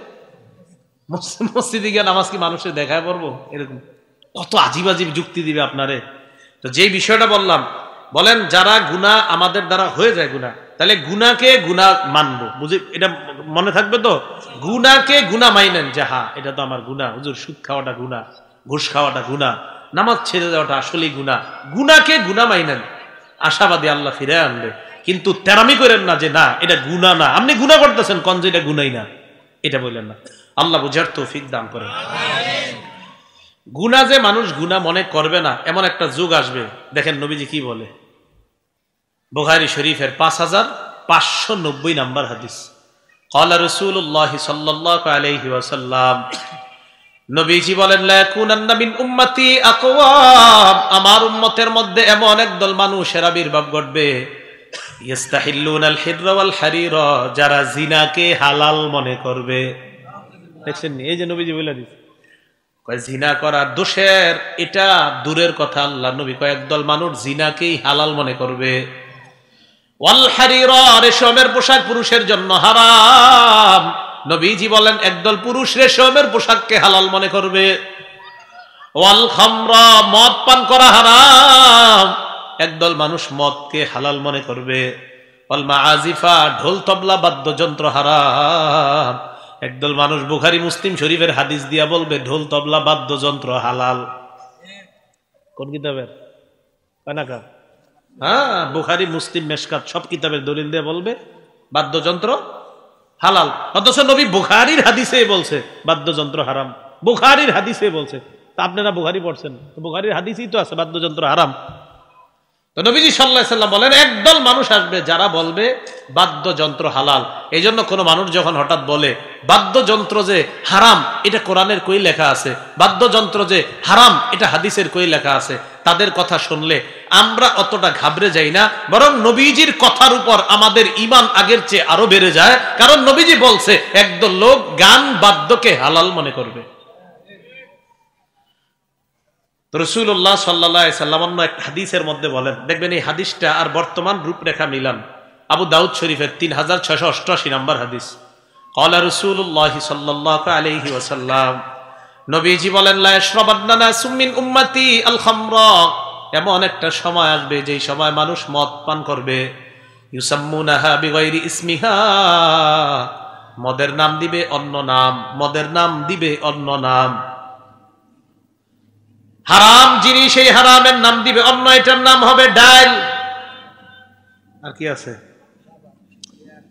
মসজিদে গিয়ে নামাজ কি মানুষের দেখায় পড়বো, এরকম কত আজিব আজিব যুক্তি দিবে আপনারে। তো যে বিষয়টা বললাম, বলেন যারা গুনাহ আমাদের দ্বারা হয়ে যায় গুনাহ, তাহলে গুনাহকে গুনাহ মানবো, বুঝি এটা মনে থাকবে তো? গুনাহকে গুনাহ মাইনেন যে হ্যাঁ এটা তো আমার গুনাহ, হুজুর সুদ খাওয়াটা গুনাহ, ঘুষ খাওয়াটা গুনাহ, নামাজ ছেড়ে দেওয়াটা আসলেই গুনাহ। গুনাহকে গুনাহ মাইনেন, আশাবাদী আল্লাহ ফিরে আনবে। কিন্তু তেরামি করেন না যে না এটা গুনাহ না, আপনি গুনাহ করতেছেন কোন যে এটা গুনাহই না, এটা বললেন না। আল্লাহ বুঝার তৌফিক দান করেন। গুনাহ যে মানুষ গুনাহ মনে করবে না এমন একটা যুগ আসবে। দেখেন নবীজি কি বলে, বুখারী শরীফের 5590 নাম্বার হাদিস। ক্বালা রাসূলুল্লাহ সাল্লাল্লাহু আলাইহি ওয়াসাল্লাম, নবীজি বলেন লা ইয়াকুনান্না মিন উম্মতি আকওয়াম, আমার উম্মতের মধ্যে এমন একদল মানুষের আবির্ভাব ঘটবে, ইস্তাহিল্লুনাল হিররা ওয়াল হারিরা, যারা জিনাকে হালাল মনে করবে। দেখছেন এই যে নবীজি বলে দিয়েছে, কয় জিনা করা দোষের এটা দূরের কথা, আল্লাহ নবী কয় একদল মানুষ জিনাকেই হালাল মনে করবে। ওয়াল হারিরা, রেশমের পোশাক পুরুষের জন্য হারাম, নবীজি বলেন একদল পুরুষ রেশমের পোশাককে হালাল মনে করবে। ওয়াল খামরা, মদ পান করা হারাম, একদল মানুষ মদকে হালাল মনে করবে। ওয়াল মাআজিফা, ঢোল তবলা বাদ্যযন্ত্র হারাম, একদল মানুষ বুখারী মুসলিম শরীফের হাদিস দিয়া বলবে ঢোল তবলা বাদ্যযন্ত্র হালাল। কোন কিতাবের কানাকা? হ্যাঁ বুখারী মুসলিম মেশকাত সব কিতাবের দলিল দিয়ে বলবে বাদ্যযন্ত্র হালাল। অথচ নবী বুখারীর হাদিসে বলছে বাদ্যযন্ত্র হারাম, বুখারীর হাদিসে বলছে। তা আপনারা বুখারী পড়ছেন, বুখারীর হাদিসেই তো আছে বাদ্যযন্ত্র হারাম। তো নবীজি সাল্লাল্লাহু আলাইহি ওয়াসাল্লাম বলেন একদল মানুষ আসবে যারা বলবে বাদ্যযন্ত্র হালাল। এই জন্য কোনো মানুষ যখন হঠাৎ বলে বাদ্যযন্ত্র যে হারাম এটা কোরআনের কই লেখা আছে, বাদ্যযন্ত্র যে হারাম এটা হাদিসের কই লেখা আছে, তাদের কথা শুনলে আমরা অতটা ঘাবড়ে যাই না, বরং নবীজির কথার উপর আমাদের ঈমান আগের চেয়ে আরো বেড়ে যায়। কারণ নবীজি বলছে একদল লোক গান বাদ্যকে হালাল মনে করবে। রাসূলুল্লাহ সাল্লাল্লাহু আলাইহি সাল্লাম অন্য এক হাদিসের মধ্যে বলেন, দেখবেন এই হাদিসটা আর বর্তমান রূপরেখা মিলান, আবু দাউদ শরীফের 3688 নম্বর হাদিস। ক্বালা রাসূলুল্লাহ সাল্লাল্লাহু আলাইহি ওয়াসাল্লাম, নবীজি বলেন, লা ইয়াশরাবান্না নাসুম মিন উম্মতি আল খামরা, এমন একটা সময় আসবে যেই সময় মানুষ মদ পান করবে, ইউসাম্মুনাহা বিগাইরি ইসমিহা, মদের নাম দিবে অন্য নাম, মদের নাম দিবে অন্য নাম। হারাম জিনিস, এই হারামের নাম দিবে অন্য, এটার নাম হবে ডাইল। আর কি আছে?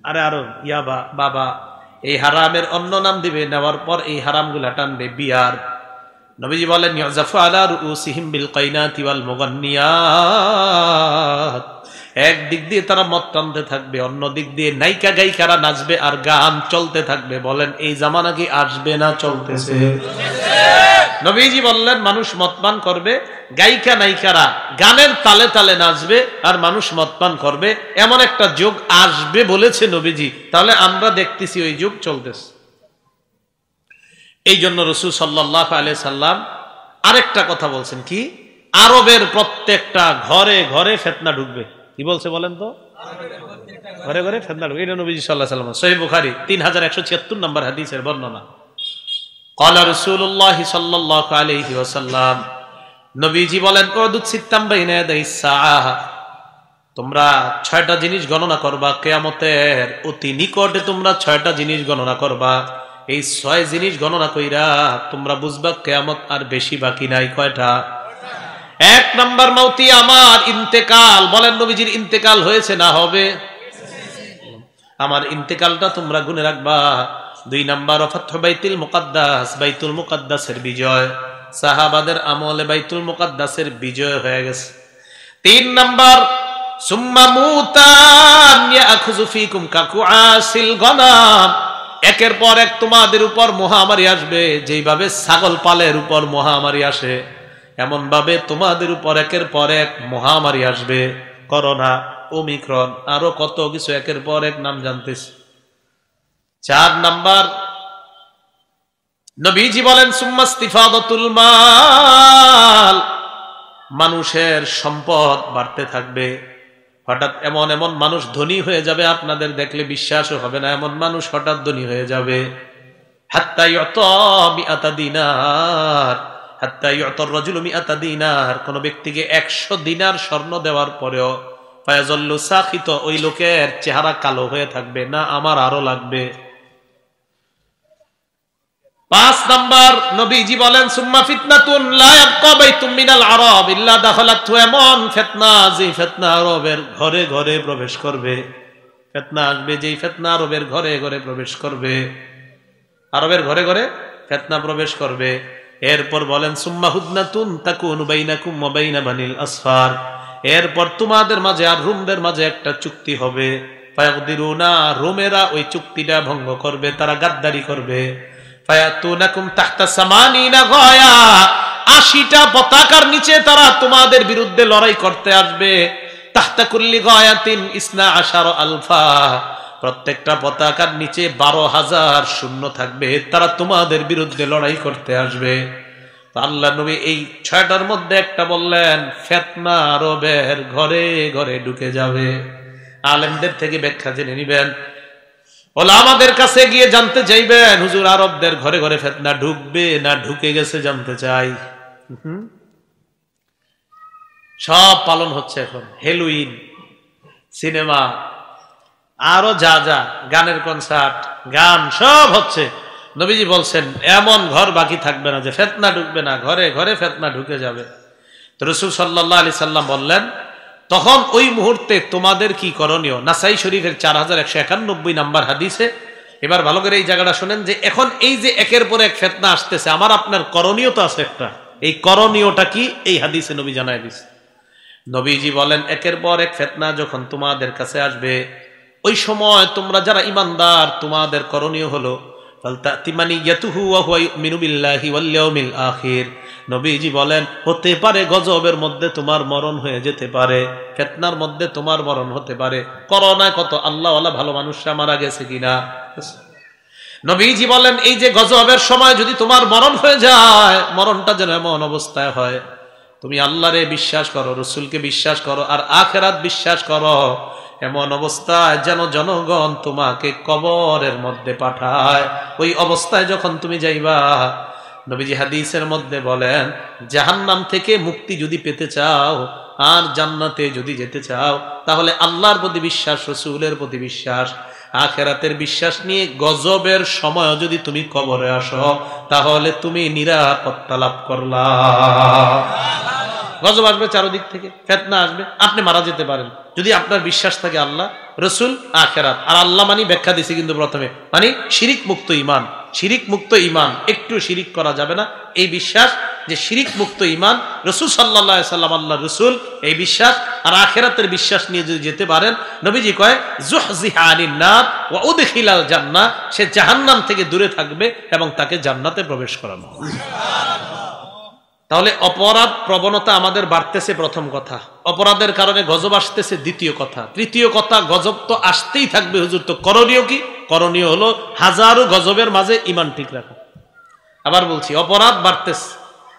আরে আরো ইয়াবা, বাবা। এই হারামের অন্য নাম দিবে, নেওয়ার পর এই হারাম গুলা টানবে বিয়ার। নবীজি বলেন, ইউযাফু আলা রুউসিহিম বিল কাইনাতি ওয়াল মুগান্নিয়াত, এক দিক দিয়ে তারা মদ টানতে থাকবে, অন্য দিক দিয়ে নায়িকা গায়িকারা নাচবে আর গান চলতে থাকবে। বলেন এই জামানা কি আসবে না চলতেছে? নবীজি বললেন মানুষ মদ পান করবে, গায়িকা নায়িকারা গানের তালে তালে নাচবে আর মানুষ মদ পান করবে, এমন একটা যুগ আসবে বলেছে নবীজি। তাহলে আমরা দেখতেছি ওই যুগ চলতেছে। এই জন্য রাসূল সাল্লাল্লাহু আলাইহি সাল্লাম আরেকটা কথা বলছেন, কি? আরবের প্রত্যেকটা ঘরে ঘরে ফিতনা ঢুকবে। কি বলছে বলেন তো? ঘরে ঘরে ফিতনা ঢুকবে। এটা নবীজি সাল্লাল্লাহু আলাইহি সাল্লাম, সহিহ বুখারী 3176 নম্বর হাদিসের বর্ণনা। ক্বালা রাসূলুল্লাহ সাল্লাল্লাহু আলাইহি ওয়াসাল্লাম, নবীজি বলেন, উদুত সিত্তাম বাইনা ইয়াদাইস সাআহ, তোমরা 6টা জিনিস গণনা করবা কিয়ামতের অতি নিকটে, তোমরা 6টা জিনিস গণনা করবা। এই 6 জিনিস গণনা কইরা তোমরা বুঝবা কিয়ামত আর বেশি বাকি নাই। কয়টা? 1 নাম্বার মাউতি, আমার ইন্তেকাল। বলেন নবীজির ইন্তেকাল হয়েছে না হবে? আমার ইন্তেকালটা তোমরা গুনে রাখবা। 2 নাম্বার ফাতহু বাইতুল মুকাদ্দাস, বাইতুল মুকাদ্দাসের বিজয়। সাহাবাদের আমলে বাইতুল মুকাদ্দাসের বিজয় হয়ে গেছে। 3 নাম্বার সুম্মা মুতান ইয়াখুযু ফীকুম কাকুআসিল গনাম, একের পর এক তোমাদের উপর মহামারী আসবে। যেইভাবে ছাগল পালের উপর মহামারী আসে, এমন ভাবে তোমাদের উপর একের পর এক মহামারী আসবে। করোনা, ওমিক্রন, আরো কত কিছু একের পর এক নাম জানতেছি। 4 নাম্বার নবীজি বলেন সুম্মাস্তিফাদাতুল মাল, মানুষের সম্পদ বাড়তে থাকবে। হঠাৎ এমন এমন মানুষ ধনী হয়ে যাবে, আপনাদের দেখলে বিশ্বাসও হবে না, এমন মানুষ হঠাৎ ধনী হয়ে যাবে। হাত্তা ইউতা মিআতা দিনার, হাত্তা ইউতার রাজুলু মিআতা দিনার, কোন ব্যক্তিকে 100 দিনার স্বর্ণ দেওয়ার পরেও ফায়াজল্লু সাখিত, ওই লোকের চেহারা কালো হয়ে থাকবে, না আমার আরো লাগবে। 5 নাম্বার নবীজি বলেন সুম্মা ফিতনাতুন লা ইয়াবকা বাইতুম মিনাল আরাব ইল্লা দাখালাতহু, এমন ফিতনা যে ফিতনা আরবের ঘরে ঘরে প্রবেশ করবে। ফিতনা আসবে যেই ফিতনা আরবের ঘরে ঘরে প্রবেশ করবে, আরবের ঘরে ঘরে ফিতনা প্রবেশ করবে। এরপর বলেন সুম্মা হুদনাতুন তাকুনু বাইনাকুম ওয়া বাইনা বানিল আসফার, এরপর তোমাদের মাঝে আর রোমদের মাঝে একটা চুক্তি হবে। ফায়াকদিরুনা, রোমেরা ওই চুক্তিটা ভঙ্গ করবে, তারা গাদ্দারি করবে। ফায়াতুনাকুম তাহতা সামানিনা গায়া, 80টা পতাকার নিচে তারা তোমাদের বিরুদ্ধে লড়াই করতে আসবে। তাহতা কুল্লি গায়াতিন ইসনা আশারা আলফা, প্রত্যেকটা পতাকার নিচে 12,000 সৈন্য থাকবে, তারা তোমাদের বিরুদ্ধে লড়াই করতে আসবে। তো আল্লাহ নবী এই 6টার মধ্যে একটা বললেন, ফিতনা আরবের ঘরে ঘরে ঢুকে যাবে। আলেমদের থেকে ব্যাখ্যা জেনে নিবেন, ওলামাদের কাছে গিয়ে জানতে চাইবেন, হুজুর আরবদের ঘরে ঘরে ফিতনা ঢুকবে না ঢুকে গেছে জানতে চাই। সব পালন হচ্ছে এখন, হেলোইন, সিনেমা, আরো যা যা, গানের কনসার্ট, গান সব হচ্ছে। নবীজি বলছেন এমন ঘর বাকি থাকবে না যে ফিতনা ঢুকবে না, ঘরে ঘরে ফিতনা ঢুকে যাবে। তো রাসূল সাল্লাল্লাহু আলাইহি সাল্লাম বললেন, তখন ওই মুহূর্তে তোমাদের কি করণীয়? নাসাই শরীফের 4191 নাম্বার হাদিসে। এবার ভালো করে এই জায়গাটা শুনেন, যে এখন এই যে একের পর এক ফিতনা আসতেছে, আমার আপনার করণীয় তো আছে একটা। এই করণীয়টা কি? এই হাদিসে নবী জানায় দিয়েছে। নবীজি বলেন একের পর এক ফিতনা যখন তোমাদের কাছে আসবে, ওই সময় তোমরা যারা ঈমানদার, তোমাদের করণীয় হলো ফালতাতি মানিয়াতুহু ওয়া হুয়া ইউমিনু বিল্লাহি ওয়াল ইয়াউমিল আখির। নবীজি বলেন হতে পারে গজবের মধ্যে তোমার মরণ হয়ে যেতে পারে, ফিতনার মধ্যে তোমার মরণ হতে পারে। করোনায় কত আল্লাহওয়ালা ভালো মানুষরা মারা গেছে কিনা? নবীজি বলেন এই যে গজবের সময় যদি তোমার মরণ হয়ে যায়, মরণটা যেন এমন অবস্থায় হয় তুমি আল্লাহরে বিশ্বাস করো, রসুলকে বিশ্বাস করো, আর আখিরাত বিশ্বাস করো, এমন অবস্থায় যেন জনগণ তোমাকে কবরের মধ্যে পাঠায়। ওই অবস্থায় যখন তুমি যাইবা, নবীজি হাদিসের মধ্যে বলেন জাহান্নাম থেকে মুক্তি যদি পেতে চাও আর জান্নাতে যদি যেতে চাও, তাহলে আল্লাহর প্রতি বিশ্বাস, রসুলের প্রতি বিশ্বাস, আখিরাতের বিশ্বাস নিয়ে গজবের সময় যদি তুমি কবরে আসো, তাহলে তুমি নিরাপত্তা লাভ করলা। গজব আসবে চারদিক থেকে, ফিতনা আসবে, আপনি মারা যেতে পারেন। যদি আপনার বিশ্বাস থাকে আল্লাহ, রসুল, আখিরাত, আর আল্লাহ মানি ব্যাখ্যা দিছি কিন্তু প্রথমে, মানে শিরিক মুক্ত ঈমান। শিরিক মুক্ত ঈমান, একটু শিরিক করা যাবে না, এই বিশ্বাস যে শিরিক মুক্ত ঈমান, রসুল সাল্লাল্লাহু আলাইহি সাল্লাম আল্লাহ রসুল, এই বিশ্বাস আর আখিরাতের বিশ্বাস নিয়ে যদি যেতে পারেন, নবীজি কয় যুহজিহা আনিন নার ওয়া উদখিলাল জান্নাহ, সে জাহান্নাম থেকে দূরে থাকবে এবং তাকে জান্নাতে প্রবেশ করানো হবে। তাহলে অপরাধ প্রবণতা আমাদের বাড়তেছে, প্রথম কথা। অপরাধের কারণে গজব আসতেছে, দ্বিতীয় কথা। তৃতীয় কথা, গজব তো আসতেই থাকবে হুজুর, তো করণীয় কি? করণীয় হলো হাজারো গজবের মাঝে ঈমান ঠিক রাখা। আবার বলছি, অপরাধ বাড়তেছে,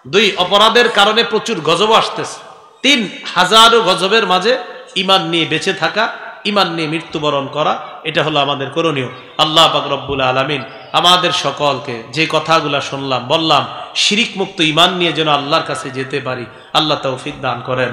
2 অপরাধের কারণে প্রচুর গজব আসতেছে, 3 হাজারো গজবের মাঝে ঈমান নিয়ে বেঁচে থাকা, ঈমান নিয়ে মৃত্যুবরণ করা, এটা হলো আমাদের করণীয়। আল্লাহ পাক রব্বুল আলামিন আমাদের সকলকে যে কথাগুলা শুনলাম, বললাম, শিরিক মুক্ত ঈমান নিয়ে যেন আল্লাহর কাছে যেতে পারি, আল্লাহ তৌফিক দান করেন।